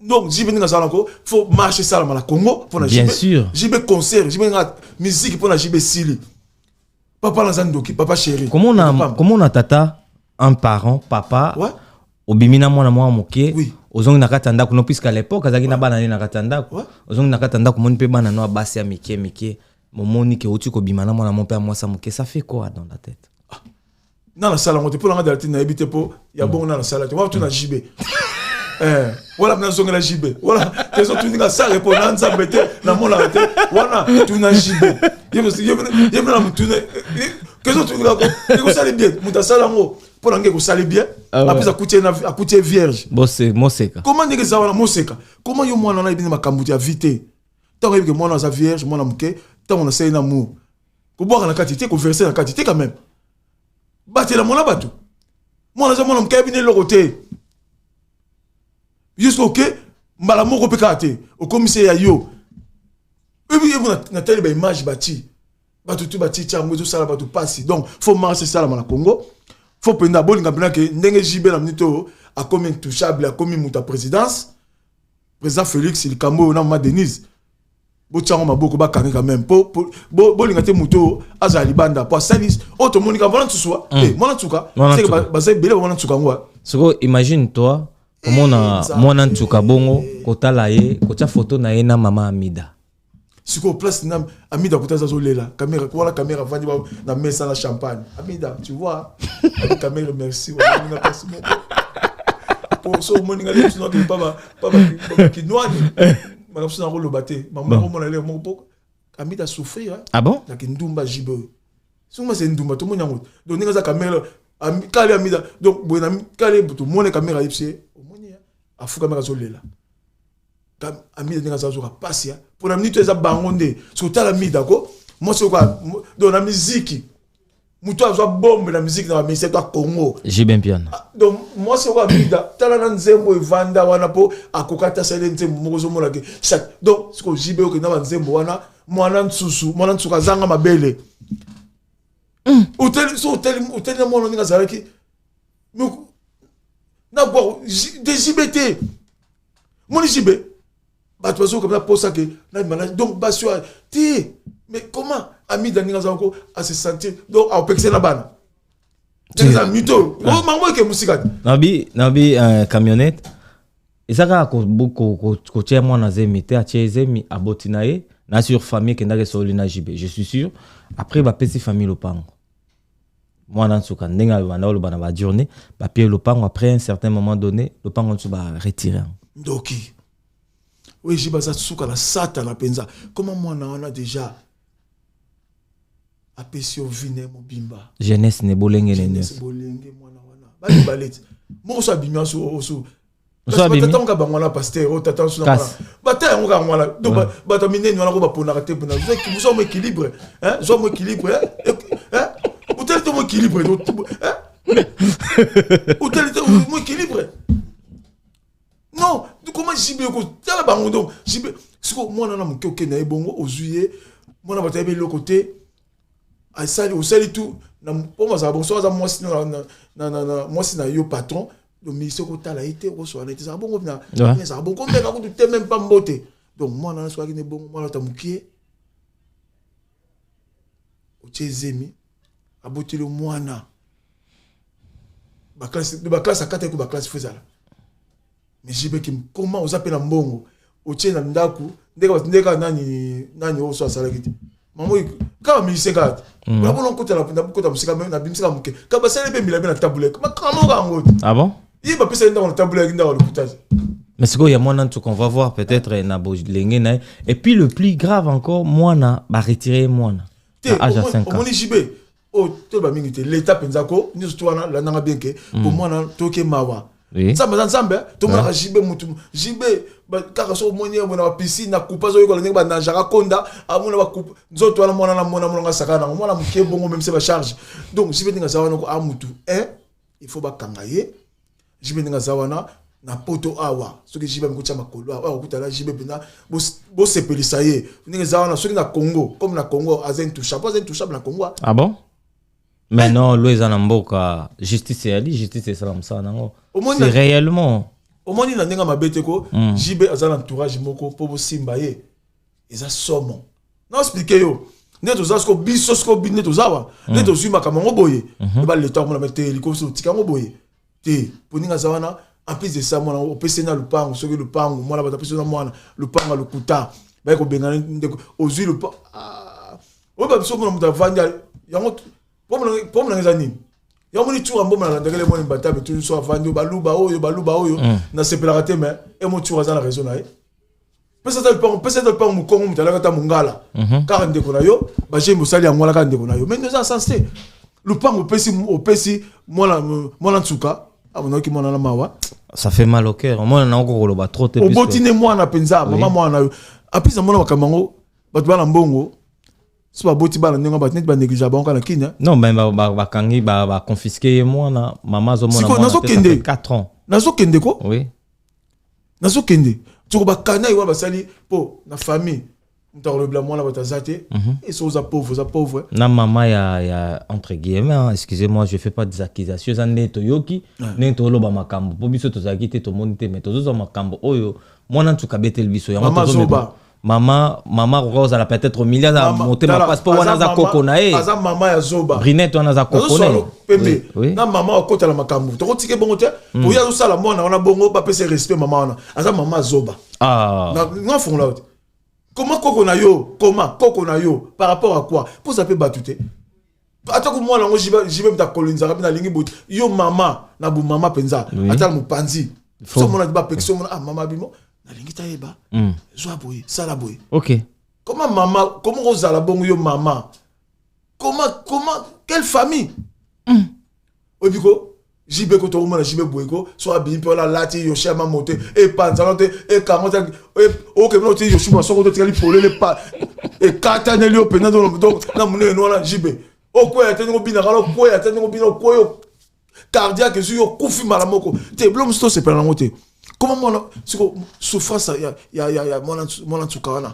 donc jibe ninga zawa ko faut marcher ça la Congo pour na bien sûr jibe concert jibe musique pour na jibe sili papa na zandoki papa chéri comment on a tata un parent papa ouais obimina mwana mwa moke oui ozongi na katanda kuno puisqu'à l'époque azaki na bana na katanda ozongi na katanda ko moni pe bana no basi ya mike momoni ke uti ko bimana mwana mon père moi ça moke ça fait quoi dans la tête na la sala ngote pour la dalati na ebité po ya bon na la sala tu vois tu na jibe voilà na zonga la jibe voilà les autres tu na ça répondre na nzambe te na mona te wana tu na jibe yé na mutune que autres tu na ko ça bien muta sala ngo pour la ko ça bien après à coûter vierge bosse moseka comment ndenge za wana moseka comment yo mwana na ibini makambuti ya vite tant que mwana za vierge mwana muke tant on a ça na amour ko boire na quantité ko verser na quantité quand même batela mwana bato mwana za mwana muke ibini lokote jusqu'au que mbala moko pekate au commissaire yo ebi na tele ba image bati bato tu bati chango zo sala bato passi donc faut marcher ça la Congo faut penda bolinga pena que ndenge jibe na minito a comme intouchable a comme muta président Félix il kambo na ma Denise bo chango maboko ba quand même bolinga te muto azali banda po salis auto monika bona tsuwa mona tsuka c'est que ba sai bele mona tsuka ngwa soko imagine toi comment mona tsuka bongo kotala ye kocha photo na ye na mama Amida siko place na Amida kutaza zolela caméra quoi la caméra vandi na mesa na champagne Amida tu vois la caméra merci on a passé pour so moninga le tu no que papa qui noie ma so na rolo baté maman comment aller mon poko Amida souffrir ah bon na kindumba jibe suma c'est ndumba to monyango donc ninga za caméra kale Amida donc bona kale to mona caméra ipse au monia afu caméra zolela Amida ninga za zoka passia pour la minute eza bangonde so tala Amida ko moi c'est quoi dans la musique muto azwa bombe la musique dans la musique de Congo j'ai bien piano donc moi c'est quoi Amida tala na nzembo evanda wana po akokata sele nzembo mozo mona ke chaque donc ce que jibe ko na nzembo wana mwana ntsuka zanga mabele hotel na mwana ninga zalaki na bo des JBT mon JB bato bazo comme ça pour ça que na donc basio ti mais comment Amida ninga zako à se sentir donc à opexer na bana c'est mito oh mango ke musika nabi camionnette ezaka ko tia mwana zemi te a tia zemi aboti na ye na sur famille kenda ke soli na JB je suis sûr après ba pesi famille lopango mwana nsuka ndenga bana lo bana ba journée ba pie lopango après un certain moment donné lopango nsu ba retirer ndoki oui j'ai basa tsuka la sata na penza comment moi on a déjà apesio vine mobimba jeunesse ne bolenge ne bolenge mwana wana ba balete mo so abimia so so abimia tata ka bangwana pasteur o tata so na bata ngo ka ngwana donc bata minene wana ko ba pona te pona zo ki so mo équilibre hein zo mo équilibre hein hôtel to mo équilibre hein hôtel to mo équilibre non comment jibe ko tala bango donc jibe siko mwana na moke na ebongo ozuye mwana bata ebe le côté asali osali tout na pour moi ça bon soit moi si moi si na yo patron le ministère ko tala été ko so na été ça bon na ça bon comme ka ko tu même pas mbote donc moi na so ki ne bon moi ta mukie o chezemi aboti le mwana ba classe à 4 ko ba classe faisala mais jibe ki comment on s'appelle mbongo o tche na ndaku ndeka nani o so asala kiti maman quand mi sekat la bon côté la côté musika même na bimsika muke ka ba sele be milabe na tabule ma kamo ga ngoto Ah bon? Il va passer dans la tabule nda le coutage. Mais c'est quoi, il y a moins qu'on va voir peut-être na lengena et puis le plus grave encore moi na ba retirer moi na âge à 5 ans. Au jibé oh to ba mingi te l'état penzako ni to na la nanga bien que pour moi na toke mawa. Ça me ensemble to mo jibé mutu jibé ba kaka so moni mo na piscine na coupa zo ko ba na jara konda amuna ba coupe nzoto na mona na mona mona sakana mona muke bongo même c'est ba charge. Donc jibé ninga zawana ko amutu il faut ba kangaye jibé ninga zawana na poto awa soki jibe mkucha makolo awa kutala jibe bina bo sepelisa ye ninga zawana soki na Congo comme na Congo intouchable na Congo. Ah bon? Mais non, Louisa Namboka, justice et ali, justice et salam ça nango. C'est réellement. Au moins il n'a ma bête ko jibe azal entourage moko po simba ye. Eza somo. Non expliquer yo. Neto zasko bisosko bineto zawa. Neto zuma kamango boye. Ba le temps on mettre hélico sur tikango boye. Te poninga zawana en plus de ça moi au PC na lupango soki lupango moi la bata PC na moi lupango le kuta. Ba ko bengana ndeko ozu lupa. O ba biso mo mutavanja yango pour mon zani ya moni tu ambo na ndengele mo mbata be tu so avandi baluba oyo na separate mais et mo tu azana raison na pesa de pas mu kongo mutala ta mungala car ndeko na yo ba je musali yango la ka ndeko na yo mais nous en sensé le pan au pesi moi la tsuka abona ki mona la mawa ça fait mal au cœur moi na ngoko loba trop te au botine moi na penza maman moi na apisa mona makamango batu bana mbongo soit boti bana ndinga bat net ba négligeable banka na kinya non mais ba kangi ba confisquer moi na maman zo mona na 4 ans nazo kende ko oui nazo kende tu ba kana iwa basali po na famille mtaro bla moi la batazate et so za pauvre na maman ya entre guillemets hein, excusez-moi je fais pas des accusations za neto yoki neto loba makambo po biso tozaki te to monite mais tozo makambo oyo mwana ntuka betel biso ya Maman Rose elle a peut-être milliard à monter ma passeport wana za kokonae aza maman ya zoba Brinette wana za kokonae oui na maman okota la makambo to kotike bongo te pour ya sala mona wana bongo ba pese respect maman wana aza maman zoba na fond là comment kokona yo par rapport à quoi pour ça peut batute atako mwana ngo jibe mta kolinza kabina lingi bout yo maman na bu maman penza atala mupanzi so mona ba pexo mona maman bimo na lingita eba zo boye sala boye OK comment ozala bongo yo maman comment quelle famille obiko jibe ko to mona jibe boye ko so abi pe la lati yo chama monter e panza note e 40 o ke no ti yo shuma so ko to ti pole le pa e kata ne le opena donc na mune no la jibe o ko ya teno bina kala ko ya teno bina ko yo cardiaque yo kufi malamoko te blom sto se pela ngote. Comment moi souffrance ya mona tsukawana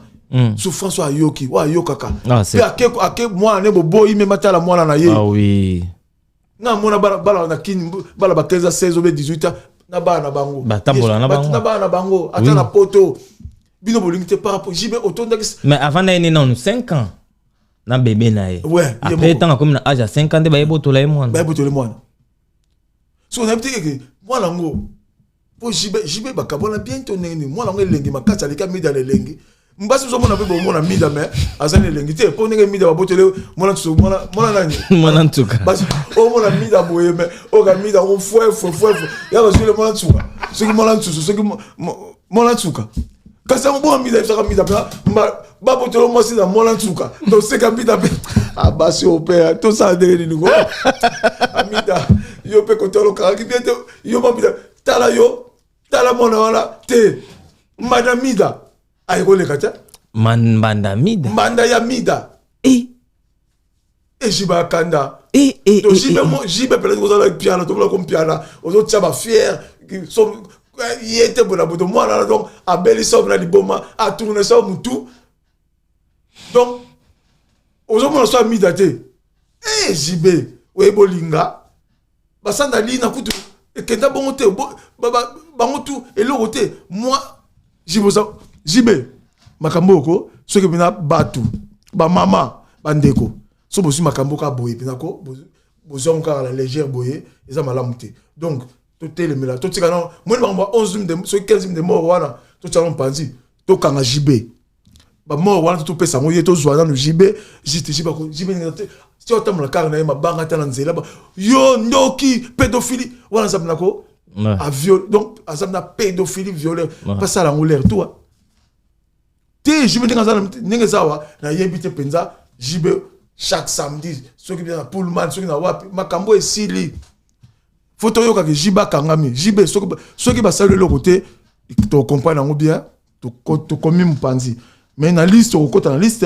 souffrance wa yoki wa yokaka pe ake moi ne bo ime matala mwana na ye ah oui na mona bala na kin bala ba 15 16 ou 18 na bana bango batambola na bana bango ata na poto bino bolingite par rapport jibe otonda mais avant na non 5 ans na bébé na ye ouais après tant comme na âge à 5 ans de ba yeboto la mwana so na bitike mwana ngo po jibe bakabona bientôt neni mwana ngo elengi makati alika mida lelengi mbasi zo mona pe bo mona mida mais azali elengi te po nenge mida babotele mona tsu mona nani mona ntuka basi o mona mida boye mais o ga mida o fue ya ba jule mona tsuka soki mona tsu soki mona tsuka kasa mo mida saka mida pa babotele mo si na mona tsuka to seka mida pe abasi o pe to sa de ni ngo amida yo pe ko tolo ka ki bientôt yo mo mida tala mona wala te madame mida ay ko le kata manda mida manda ya mida jiba kanda to jibe pele ko za piano to ko piano ozo tchaba fier so yete bona boto mwana donc abeli so na liboma a tourner ça mutu donc ozo mona so mida te JB oye bolinga basanda li na kutu ekenda bongo te bango tu eloko te moi JB makambo ko soki bina batu ba mama bandeko so bosi makambo ka boye pinako bozon ka la légère boye eza malamu te donc to telemela to tika non moi ba 11 de so 15 de mort wana to tsalon panzi to kanga JB ba mort wana to pesa ngo ye to zwana no JB juste JB ngate si otamla kanga na ma banga tana nzela ba yo ndoki pédophilie wana zabnako a viol donc azamna pédophilie violeur pas ça la l'air toi te JB ninga zawa na yebite penza JB chaque samedi ceux qui viennent à Pullman ceux qui na wapi makambo esili photo yo ka JB kangami JB ceux qui ba saluer le côté to comprendre ngo bien to komi mpanzi mais na liste au côté na liste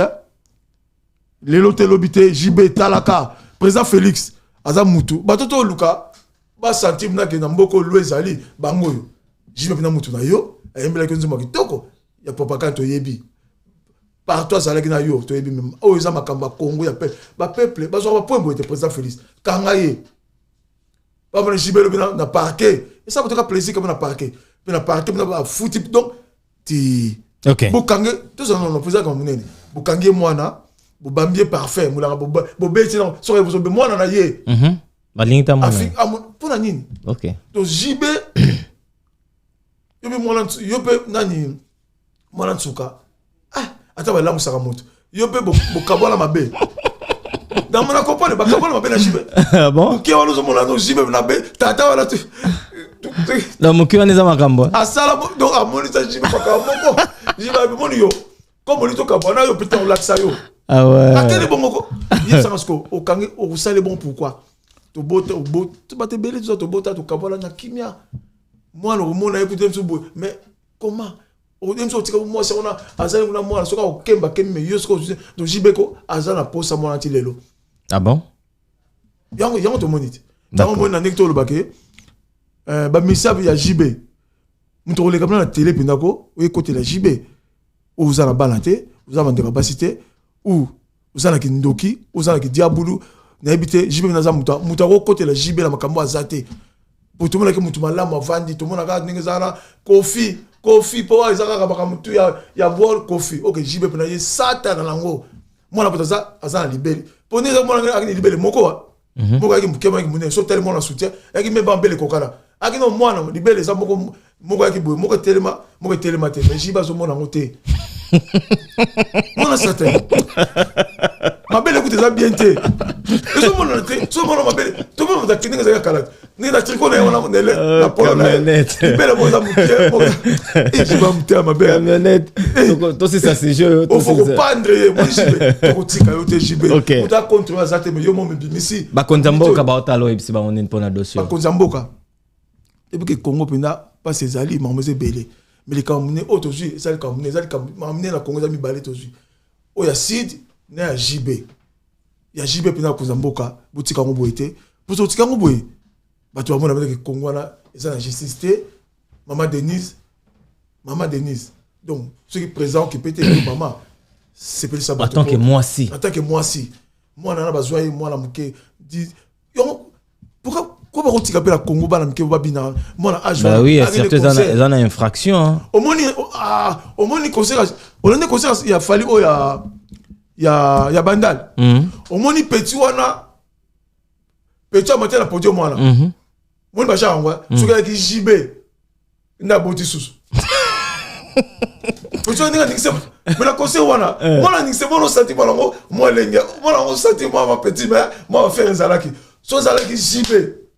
les lotés lobité JB Talaka président Félix azamutu batoto luka ba sentir na ke na mboko lwezali bango yo JB na mutu na yo ayembela ke nzuma kitoko ya propagande yebi partout ça na yo to yebi même o za makamba Congo ya peuple ba zo ba point boite président Félix kangaye ba ba JB lo na parquet et ça peut plaisir comme na parquet mais na parquet na fouti donc ti OK bokange tout ça non président comme nene bokange mwana bobambie parfait mulanga bobeti non so vous be mwana na ye balinta mwana pour na nini OK to JB yobe mwana yobe nani mwana tsuka ata ba lamu saka moto yobe bokabola mabe dans mon accompagne bakabola mabe na JB bon ki wana zo mona no JB na be tata wala tu la mokiwa neza makambo asala donc amoni ta JB bakamoko JB moni yo comme on dit to kabona yo putain on laksa yo ah ouais akeli bongo il ça parce que au kangi au sale bon pourquoi to bota to bate belé to bota to kabola na kimia moi le mona écouter mso mais comment o demso tika moi c'est on a azali na moi soka o kemba kemme yo soka to jibeko azana posa moi anti lelo ah bon yango to monite yango mona nekto le baké ba misabi ya JB muto le kabla na télé pinako o écouter la JB ou vous allez balancer vous avez des capacités ou vous allez qui ndoki vous allez qui diabulu na habité JB na za muta ko côté la JB la makambo azate pour tout le monde que mutu malama vandi tout le monde ga ningezana coffee pour ezaka ka mutu ya boire coffee OK JB pena ye sata na lango mwana potaza azana libeli pour neza mwana ga libeli moko moko ga mukema ga munene so tellement na soutien ya ki meba mbele kokala aki no mwana libeli za moko ga ki boye moko telema te mais JB zo mwana ngote mona certain mabele écoute ça bien té eso mona té so mona mabele to mona da kininga za kala ni na triko na wana nele na polo na bele mo za mutie mo e jiba mutie mabele camionnette to c'est ça c'est jeu to faut pendre mo jibe to tika yo te jibe to ta contrôler ça te me yo mo bimisi ba konzamboka ba otalo ebisi ba onene pona dossier ba konzamboka et puis que Congo pina pas ses alliés mamoze belé mais les Camerounais autosuffisants ça les Camerounais ça les Camerounais la Congo ça mi balé autosuffisants oh ya Sid na JB ya JB pina kozamboka butika ngo boité pour tika ngo boye bato ba mona que Congo na ça la justice té maman Denise donc ceux qui présent qui pété maman c'est plus ça en tant que moi si moi na bazwa moi la muke dit pourquoi on tika la Congo ba na muke ba bina moi na âge bah oui certains en infraction hein au moins conseil on a conseil il a fallu oh ya bandal au moins petit wana petit a monté la podium wana moi ba changwa so ka ki JB na boti susu petit on nga nixé mais la conseil wana moi la nixé moi no sentiment ngo moi lenga moi la sentiment ma petit mais moi faire zalaki so zalaki JB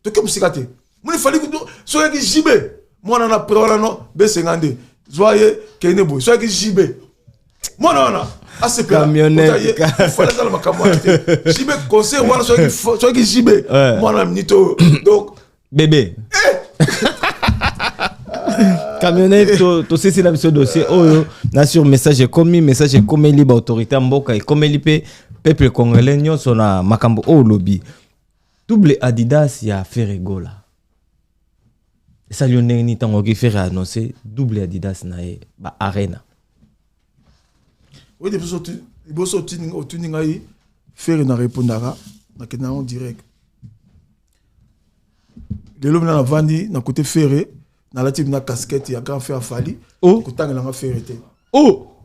to ke musikate moi il fallait que so ka ki JB moi na prora no B50 zoye kene boy so ki JB moi non ACP camionnette il faut la makambo JB conseil wana so ki JB moi na minito donc bébé camionnette to c'est la mission dossier oh na sur message comme libre autorité mboka et comme lipe peuple congolais nyonso na makambo oh lobby double Adidas ya Ferregola et ça lui ndenge ni tango ki faire annoncer double Adidas na e ba arena oui depuis sorti au tuning ai faire na répondara nakenda en direct de l'homme na vandi na côté ferré na la type na casquette ya grand frère Fali kotangela nga ferré te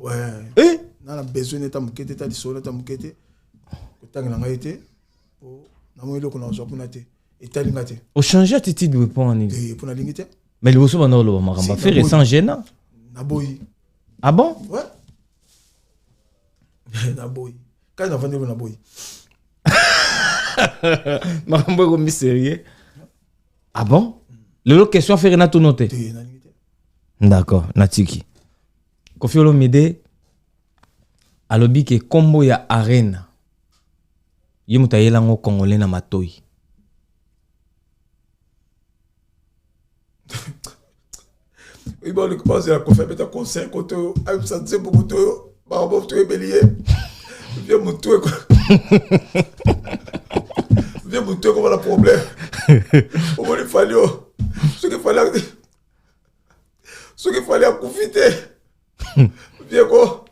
ouais na besoin d'être mukete ta disona ta mukete kotangela nga été na mo eloko na zo kuna te etalinga te o changer attitude de point ni pour na lingite mais le bosso bana lo makamba ferré sans gênant na boy ah bon ouais na boy quand na vandi na boy makamba ko mi sérieux ah bon le question ferré na tout noté d'accord natiki Koffi Olomide alobi ke kombo ya arena yemuta yelango congolais na matoi il va commencer à faire un conseil côté à sentir beaucoup de bah bon tu es bélier viens mon toi viens mon toi comme le problème au moins il fallait ce qu'il fallait profiter viens quoi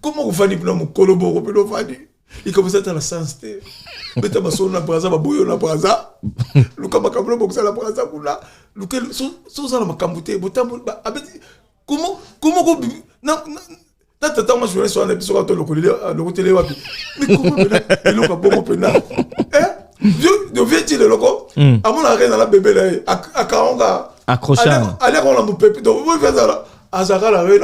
comment vous fallait pour mon colobo pour le fallait il commence à être la sensité mais tu as besoin de braza ba bouillon na braza luka makambo boxa la braza kula luka so za la makambo te botambo abeti comment ko na tata moi je vais sur un épisode quand le télé wapi mais comment le luka bongo pena de vieux le loco à mon arène la bébé là à kaonga accrochant allez on la mon pépé donc vous faites ça là azaka la reine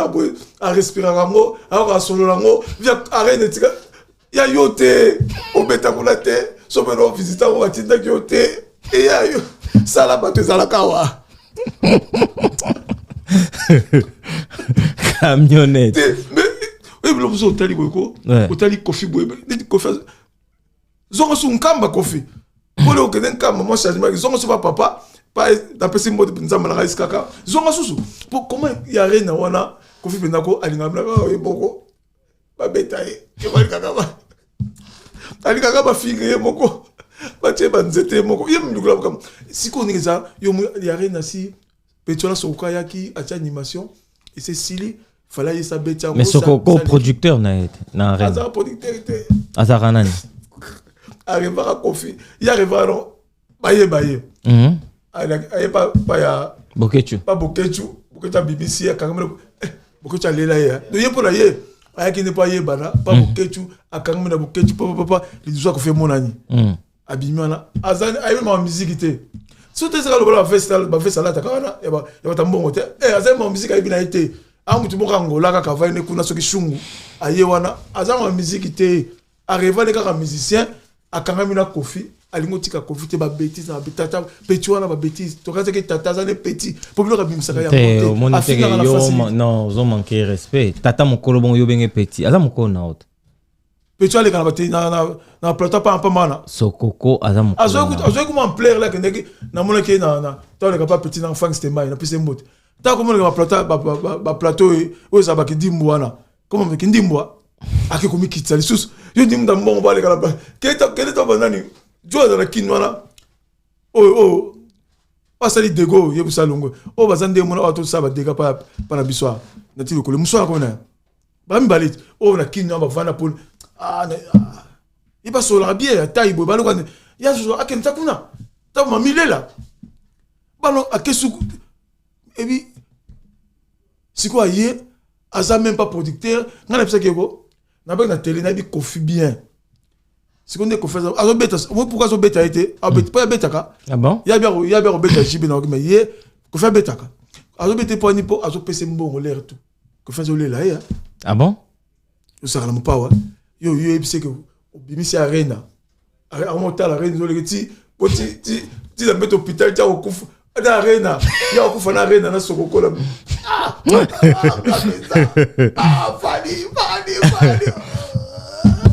à respirer rango à solo rango via arène tika ya yote obeta kula te so meno visita ko batinda yote e ya yo sala bato sala kawa camionnette mais e blo so tali ko otali Koffi boy dit Koffi zongo su nkamba Koffi pole o keden nkamba mo changement zongo su papa pa d'après mot de nzamba na iskaka zongo susu comment ya rena wana Koffi pendako alinga bla e boko ba betaye ke ba kaka alikaka bafinga ye moko batie banzete moko ye mlukula comme siko ngeza yo ya rena si petola soka yaki acha animation et c'est Sili fallait y sabetia mais soko producteur na rena azar producteur était azar nani arriva à Koffi il arriva non baye aye pas ya bokechu BBC ya kangamelo bokechu lela ya do ye pour la ye ayaki ne pas yebana pas bokechu akangami na bokechu papa lizuwa ko fait monani abimiana azani ayi ma musique te surtout ça le ba festival ba festival ta kana ya ba tambongo te azani ma musique ayi bina été amutu moka ngola ka kava ne kuna soki shungu aye wana azani ma musique te arriva les gars musiciens akangami na Koffi alingo tika Koffi te ba bêtise na tata petit wana ba bêtise to kaza ke tata za ne petit populaire ka bimsaka ya monte yo non zo manquer respect tata mokolo bon yo benge petit aza mokolo na autre petit ale kana bati na plateau pa mana sokoko aza mokolo azo ko man plaire là que na mona ke na to le ka petit na enfant c'était mai na pise mbote ta ko mona ka plateau ba plateau o za ba ki dimbo wana comment me ki dimbo ake ko mi kitsa lisusu yo dimbo mbongo ba le kana ba ke to banani jo za na kinwana pasali dego ye busalongo o bazande mona auto saba dega pa na biswa na tilo ko le muswa ko na ba mi balit o na kinwa ba vana pol il va sur la bière taille bo balo kan ya so akenta kuna ta mamilela balo akesu et puis c'est quoi hier aza même pas producteur ngana pesa keko na ba na télé na bi Koffi bien c'est qu'on est Koffi azo beta pourquoi azo beta été pas beta ka ah bon ya bien beta jibe na mais hier Koffi beta ka azo beta po ni po azo pese mbongo l'air tout Koffi azo le là ah bon ça la pas yo c'est que obimisi arena monta la arena le ti la mettre hôpital ta okufa na arena ya okufa na arena na sokoko la fali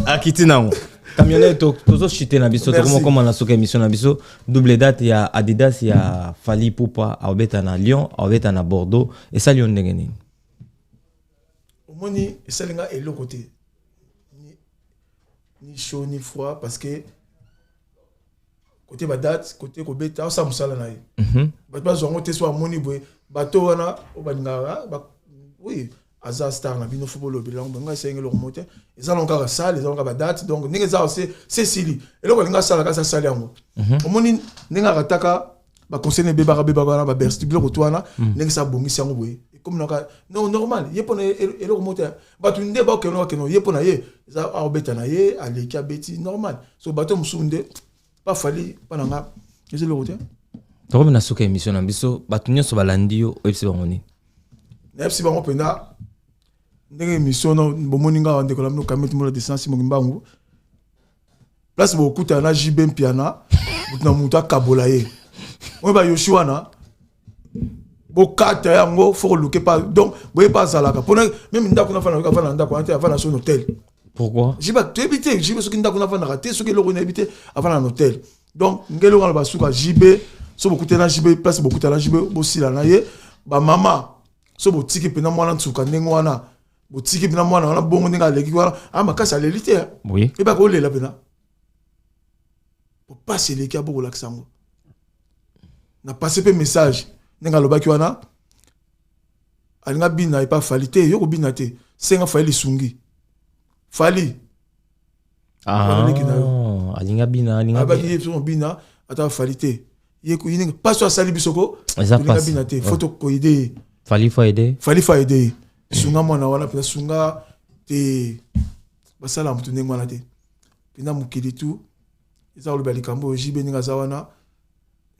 akitina camionnette tozo chité na biso to comment na soka émission na biso double date ya Adidas ya Fally Ipupa abeta na Lyon abeta na Bordeaux et ça Lyon ndenge nini omoni esalinga elo côté ni chaud ni froid parce que côté ba date côté ko beta ça musala na ye ba zongo te so amoni boy bato wana o ba ngara ba oui aza star na bino football bilan nga sengi lo mote eza longa ka salle eza longa ba date donc ninga za c'est sili et lo linga sala ka sa salle yango omoni ninga kataka ba conseiller beba ba bersti bilo to wana ninga sa bongi sango boye comme non normal yepona et lo mote ba tu nde ba ke no yepona ye za obeta na ye aleki abeti normal so bato musunde pas fali pananga eza lo mote to na suka émission na biso bato nyonso balandi yo oyebisi bango nini na yebisi bango penda ndenge émission no bomoninga wa ndeko lamno kameti mo la distance mo ngimbangu place bo kuta na JB mpiana na mutu akabola ye on ba Yoshua na bo kata yango faut luke pas donc boye pas zalaka pona même ndako na fana ndako ante avant son hôtel pourquoi jiba tu habiter jibe soki ndako na fana raté soki lo na habiter avant un hôtel donc ngelo ngala basuka JB so bo kuta na JB place bo kuta na JB bo sila na ye ba mama so bo tiki pena mwana tsuka ndengo wana botiki bina mwana wana bongo ndinga leki wana makasi alelite oui et ba ko lela bina pour passer leki a beaucoup l'accent na passer pe message ndinga lobaki wana alinga bina et pas falite yo ko bina te senga fali sungi fali alinga bina ba ki so bina ata falite yeko yinga pas so sali bisoko alinga bina te photo ko ide fali fa aider sunga mwana wana pina sunga te basala mutu ndenge wana te pina mukili tu eza lo bali kambo jibe ninga zawana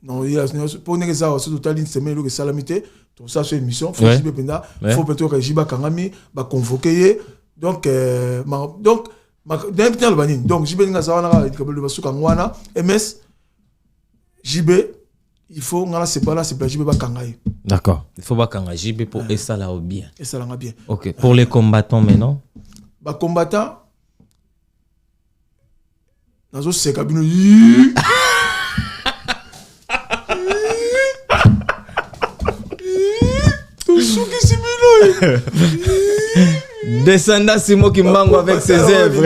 non ya pour ndenge zawa so totali semaine lo ke salamité to ça c'est émission faut jibe pina faut peut-être que jiba kangami ba convoquer donc d'un le banin donc jibe ninga zawana ka lo basuka ngwana ms jibe il faut ngala c'est pas JB ba kangaï. D'accord, il faut pas kangaï JB pour et ça là au bien. Et ça là bien. OK, pour les combattants maintenant. Ba combattants nazo seka bino Suki Simino. Descendant Simo Kimbango avec ses œuvres.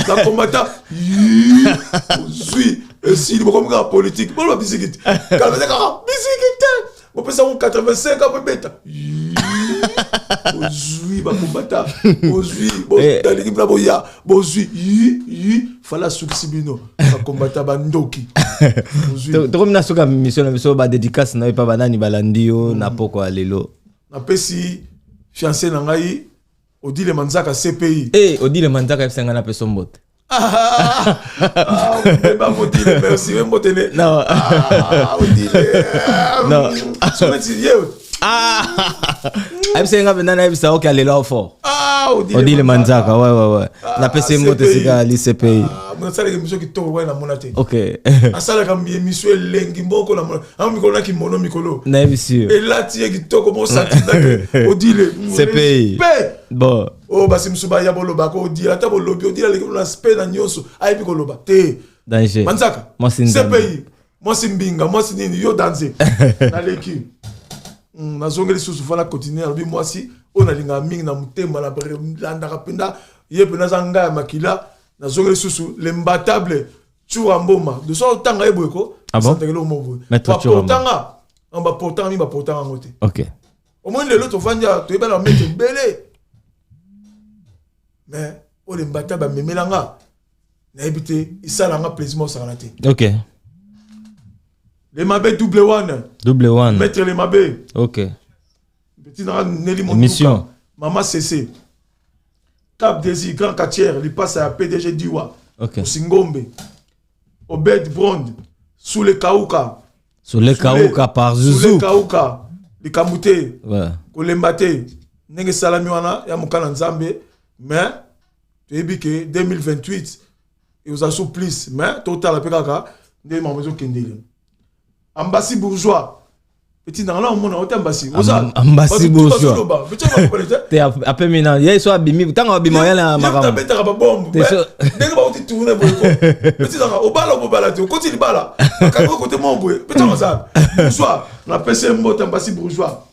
La combattant. Oui, si il me la politique, bon la bisikite. Quand on a bisikite, on peut savoir 85 ans bêta. Bonjour, ba combattant. Bonjour, bon dans l'équipe là boya. Bonjour, fala Suki Simino. Ba combattant bandoki. Bonjour. To na soka mission na biso ba dédicace na pa banani balandio na poko lelo. Na pesi fiancé na ngai Odile Manzaka CPI. Odile Manzaka F5 na peso mbote. Odile, merci, même Botene. Non. Odile. Non. F5 venana F5 OK aller là fort. Odile Manzaka, ouais. Na peso mbote sika li CPI. Mon sala émission qui tourne na monate. OK. Asala kam émission lengi mboko na mona. Am mikolo ki mono mikolo. Na monsieur. Et là tie qui toko mo sati na Odile. CPI. Bon. Basi msuba ya boloba ko Odile ata bolobi Odile le na spe na nyoso. Ai biko loba. Te. Danger. Manzaka. Moi c'est CPI. Moi c'est mbinga, moi c'est nini yo danser. Na leki. Na zongeli susu fala continuer albi moi si on a linga mingi na mutema na landa kapenda yepe na zanga makila na zongeli susu l'imbattable Churamboma de so tanga ebweko santekelo mo Maître Churamboma on va portant ngote. OK. Au moins le l'autre fanja to eba na mettre belé. Mais o l'imbattable memelanga na ebité isala nga plaisir mo sanate. OK. Les Mabé double one. Mettre les Mabé. OK. Petit dans Nelly Mission. Maman CC. Cap Désir, Grand Quartier, il passe à PDG Diwa. OK. Singombe. Obed Brond. Sous les Kauka. Sous les Kauka par Zouzou. Sous les Kauka. Les Kamouté. Ouais. Kolembate. Nenge Salami wana ya mukana Nzambe. Mais tu es que 2028 et vous assouplissent. Mais total la pekaka ndé mamezo kendele. Ambassy bourgeois. Petit dans là on mona ambassy. Ambassy bourgeois. T'es après maintenant, il soit abimi, tant abimi ya na makamo. T'as bête à bombe. Dès que va te tourner petit dans au bala tu continue bala. Quand côté mon boy. Petit dans ça. Bourgeois, la PC mot ambassy bourgeois.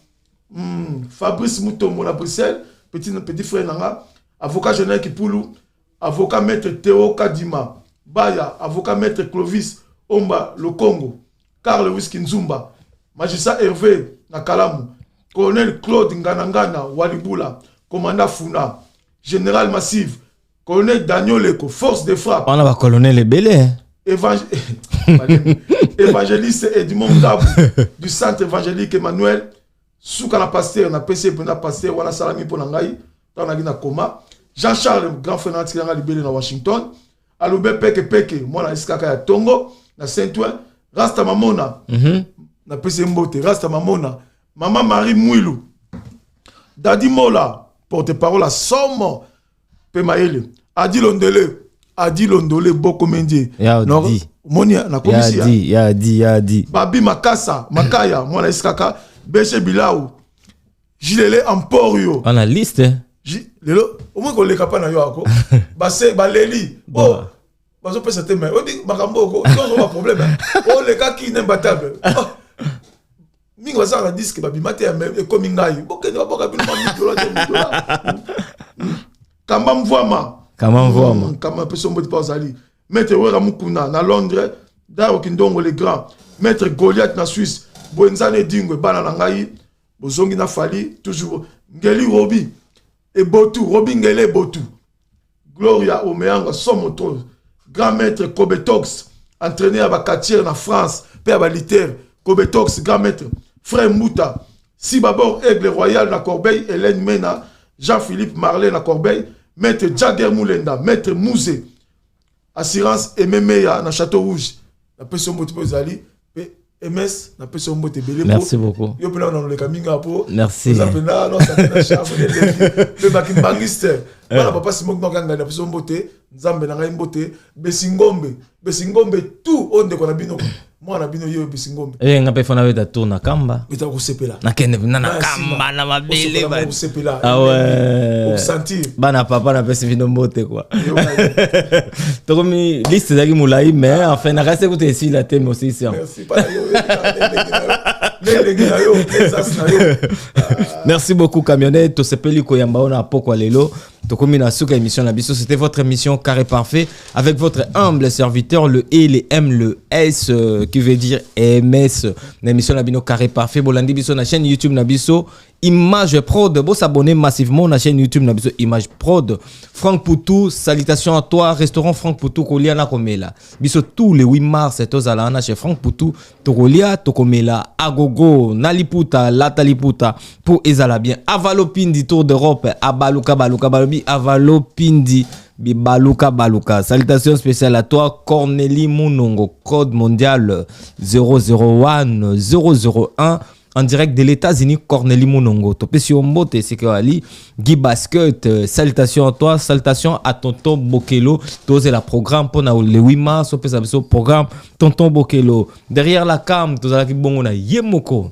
Fabrice Moutombo la Bruxelles, petit frère nanga, avocat Genel Kipoulou, avocat maître Théo Kadima, Baya, avocat maître Clovis Omba le Congo. Carl Whisky Nzumba, magistrat Hervé Nakalamu, Colonel Claude Nganangana Walibula, commandant Funa, Général Massive, Colonel Daniel Leko, force de frappe. On a un colonel Ebele. Évangéliste Edmond Dabou du centre évangélique Emmanuel. Souka na pasteur, na PC pour na pasteur, wana salami pour nangai, dans na coma. Jean-Charles, grand frère na libéré na Washington. Aloube Peke, moi na iskaka ya Tongo, na Saint-Ouen. Rasta Mamona, na PC Mbote, Rasta Mamona. Maman Marie Mouilou. Dadi Mola, porte-parole à Somme. Pemaele. Adi Londole, Boko Mendie. Yadi. Monia, na komisia. Yadi. Babi Makasa, Makaya, moi na iskaka. Beche Bilaou. Jilele Emporio. On a liste. Lelo, au moins qu'on les capable na yo ako. Basse Baleli. Oh. Bazo pesa teme. On dit makambo ko, non pas problème. Oh les gars qui n'imbattable. Mingo ça la disque babi maté même et comme ngai. Boke ne va pas kapina mami. Kamam Voama. Kamam peso mbo pas ali. Maître Wera Mukuna na Londres, Daro Kindongo les grands. Maître Goliath na Suisse. Boenzane Dingo bana na ngai. Bozongi na Fali toujours Ngeli Robi. Et Botu, Robi Ngele Botu. Gloria Omeanga Somoto. Grand maître Kobetox, entraîné à Bakatier en France, père Baliter, Kobetox, grand maître, frère Mouta, Sibabor Aigle Royal na Corbeil, Hélène Mena, Jean-Philippe Marley na Corbeil, maître Jagger Moulenda, maître Mouzé, assurance Ememeya na Château Rouge, la personne Zali, MS, na personne merci beaucoup. Merci. Papa Simon Noganga na personne mbote, Nzambe na ngai mbote, Besingombe tout on de konabino. Moi na bino yo Besingombe. Ngape fona weta tourna kamba. Bita ko sepela. Na kende na kamba na mabele ba. Ah ouais. Au sentir. Bana papa na pesi vino mbote quoi. Tokomi liste zaki mulai mais enfin na reste écouter ici la thème aussi c'est. Merci pas Merci beaucoup camionnette to sepeli ko yamba ona poko lelo. Tokomi na suka émission na biso, c'était votre émission Carré Parfait avec votre humble serviteur le E, le M, le S qui veut dire MS. L'émission na bino Carré Parfait bolandi biso na chaîne YouTube na biso Image Prod. Bon s'abonner massivement na chaîne YouTube na biso Image Prod. Franck Poutou, salutations à toi, restaurant Franck Poutou kolia na komela. Biso tous les 8 mars tozala na chez Franck Poutou tokolia tokomela agogo naliputa lataliputa pour ezala bien. Avalopindi Tour d'Europe abaluka balobi Avalopindi Baluka. Salutations spéciales à toi, Cornélie Mounongo, code mondial 001 en direct de l'États-Unis, Cornélie Mounongo. Topesio Mbote, c'est que Ali, Guy Basket, salutations à toi, salutations à Tonton Bokelo. Tous la programme pour le 8 mars, au programme Tonton Bokelo. Derrière la cam, tous la bon on a Yemoko.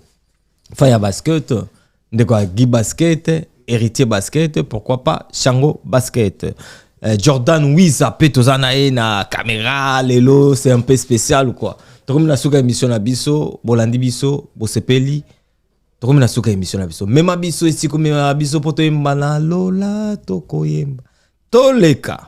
Faya Basket, de quoi Guy Basket. Héritier Basket, pourquoi pas Shango Basket. Jordan Wiza Petozana na caméra lelo, c'est un peu spécial ou quoi. Tokomi na suka émission na biso, bolandi biso, bosepeli. Tokomi na suka émission na biso. Même biso ici comme biso poto yemba na lola toko yemba. Toleka.